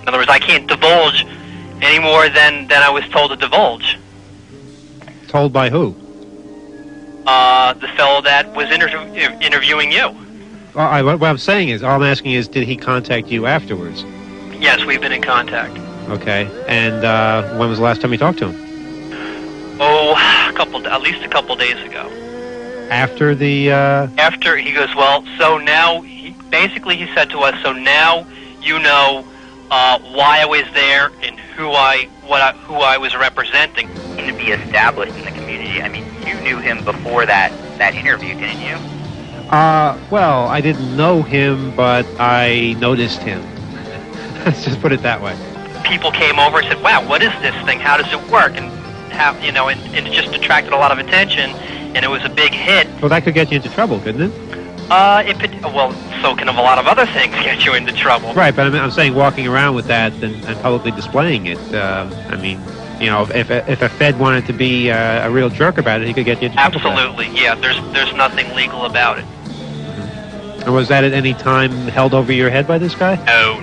In other words, I can't divulge any more than I was told to divulge. Told by who? The fellow that was interviewing you. What I'm saying is, all I'm asking is, did he contact you afterwards? Yes, we've been in contact. Okay, and when was the last time you talked to him? Oh, at least a couple days ago. After the... After, he goes, well, so now, basically he said to us, so now you know why I was there and who I was representing. To be established in the community. I mean, you knew him before that interview, didn't you? Well, I didn't know him, but I noticed him. Let's just put it that way. People came over and said, wow, what is this thing? How does it work? And you know, and it just attracted a lot of attention, and it was a big hit. Well, that could get you into trouble, couldn't it? Well, so can a lot of other things get you into trouble. Right, but I'm saying walking around with that and publicly displaying it. I mean, you know, if a Fed wanted to be a real jerk about it, he could get you into trouble. Absolutely, yeah. There's nothing legal about it. And was that at any time held over your head by this guy? No.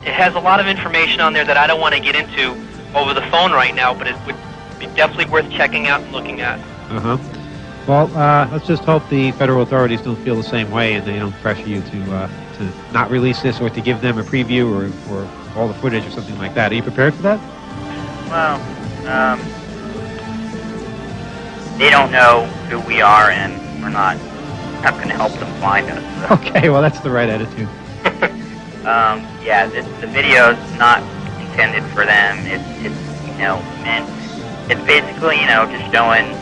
It has a lot of information on there that I don't want to get into over the phone right now, but it would be definitely worth checking out and looking at. Uh-huh. Well, let's just hope the federal authorities don't feel the same way and they don't pressure you to not release this or to give them a preview or all the footage or something like that. Are you prepared for that? Well, they don't know who we are, and we're not going to help them find us. So. Okay, well, that's the right attitude. Yeah, the video's not intended for them. It's you know, meant, it's basically, you know, just showing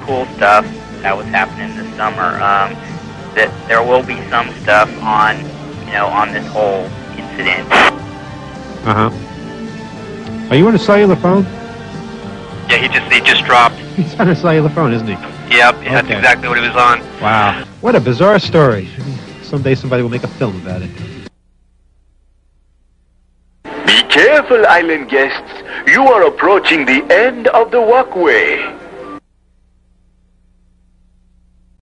cool stuff that was happening this summer. That there will be some stuff on, you know, on this whole incident. Uh-huh. Are you on a cellular phone? Yeah, he just dropped. He's on a cellular phone, isn't he? Yep, that's exactly what he was on. Wow. What a bizarre story. Someday somebody will make a film about it. Be careful, island guests. You are approaching the end of the walkway.